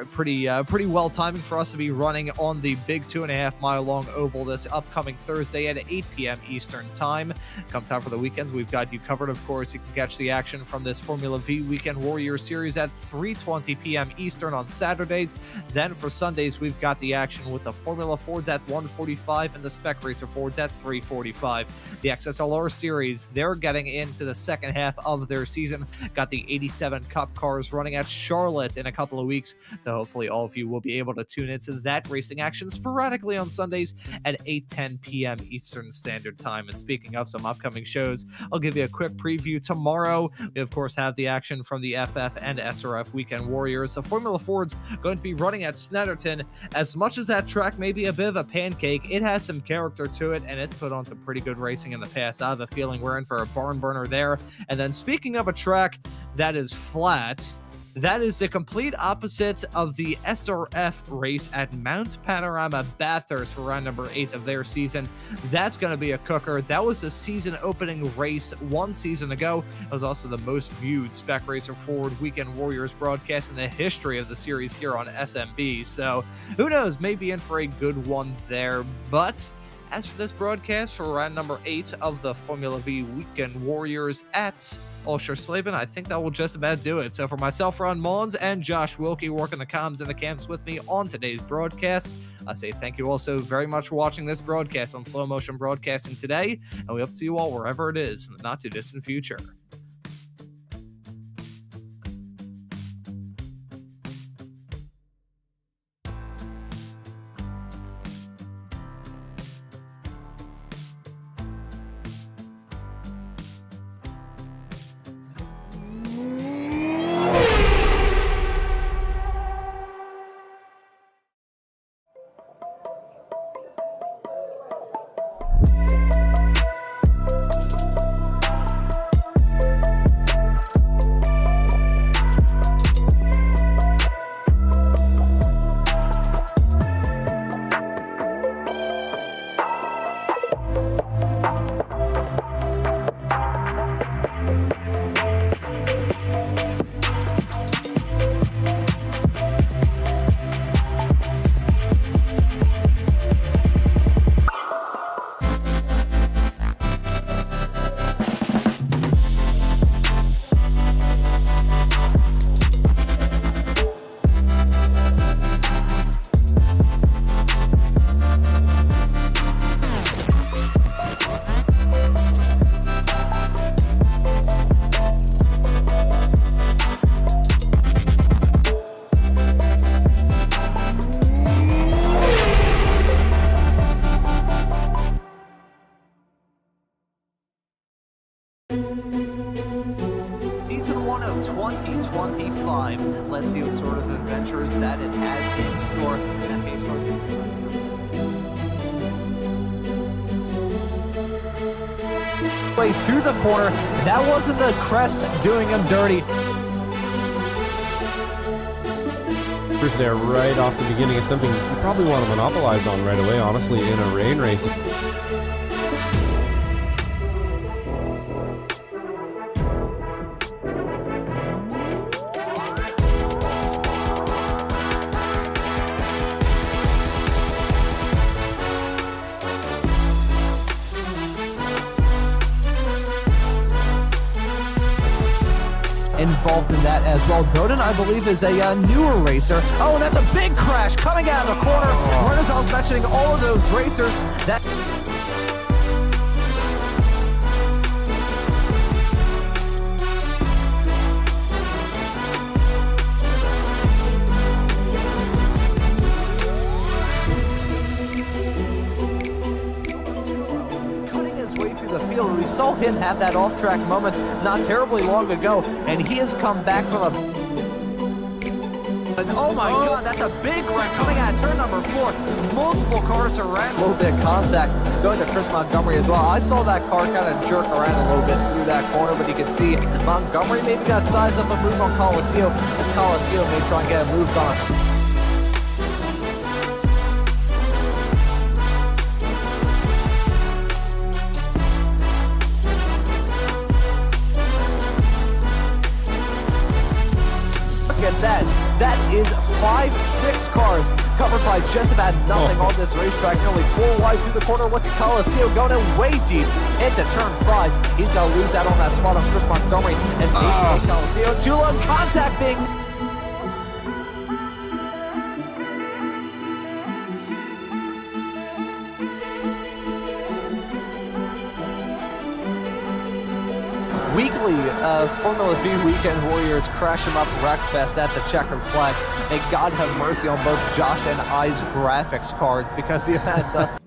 pretty well timing for us to be running on the big 2.5 mile long oval this upcoming Thursday at 8 p.m. Eastern time. Come time for the weekends, we've got you covered. Of course, you can catch the action from this Formula V Weekend Warrior Series at 3:20 p.m. Eastern on Saturdays. Then for Sundays, we've got the action with the Formula Fords at 1:45 and the Spec Racer Fords at 3:45. The XSLR Series, they're getting into the second half of their season. Got the 87 Cup cars running at Charlotte in a couple of weeks, so hopefully all of you will be able to tune into that racing action sporadically on Sundays at 8:10 p.m. Eastern Standard Time. And speaking of some upcoming shows, I'll give you a quick preview. Tomorrow, we of course have the action from the FF and SRF Weekend Warriors. The Formula Ford's going to be running at Snetterton. As much as that track may be a bit of a pancake, it has some character to it, and it's put on some pretty good racing in the past. I have a feeling we're in for a barn burner there. And then speaking of a track that is flat, that is the complete opposite of the SRF race at Mount Panorama Bathurst for round number 8 of their season. That's going to be a cooker. That was a season opening race 1 season ago. It was also the most viewed Spec Racer Forward Weekend Warriors broadcast in the history of the series here on SMB. So who knows, maybe in for a good one there. But as for this broadcast for round number 8 of the Formula V Weekend Warriors at Oschersleben, I think that will just about do it. So for myself, Ron Maunz, and Josh Wilkie working the comms and the camps with me on today's broadcast, I say thank you all so very much for watching this broadcast on Slow Motion Broadcasting today, and we hope to see you all wherever it is in the not too distant future. Season 1 of 2025. Let's see what sort of adventures that it has in store. And pace cars way through the corner. That wasn't the crest doing him dirty. There right off the beginning is something you probably want to monopolize on right away, honestly, in a rain race. Involved in that as well. Godin, I believe, is a newer racer. Oh, that's a big crash coming out of the corner. Renaissance mentioning all of those racers. That the field. We saw him have that off-track moment not terribly long ago, and he has come back from a... Oh my God, that's a big wreck coming out of turn number 4. Multiple cars around. A little bit of contact going to Chris Montgomery as well. I saw that car kind of jerk around a little bit through that corner, but you can see Montgomery maybe got sized up a move on Coliseum, as Coliseum may try and get a move on. That is 5-6 cars covered by just about nothing on this racetrack. Nearly 4 wide through the corner. Look at Coliseum going in way deep into turn 5. He's going to lose out on that spot on Chris Montgomery and maybe Coliseum. Too long contact being... Weekly Formula V Weekend Warriors Crash 'em Up Wreckfest at the Checkered Flag. May God have mercy on both Josh and I's graphics cards because the event does...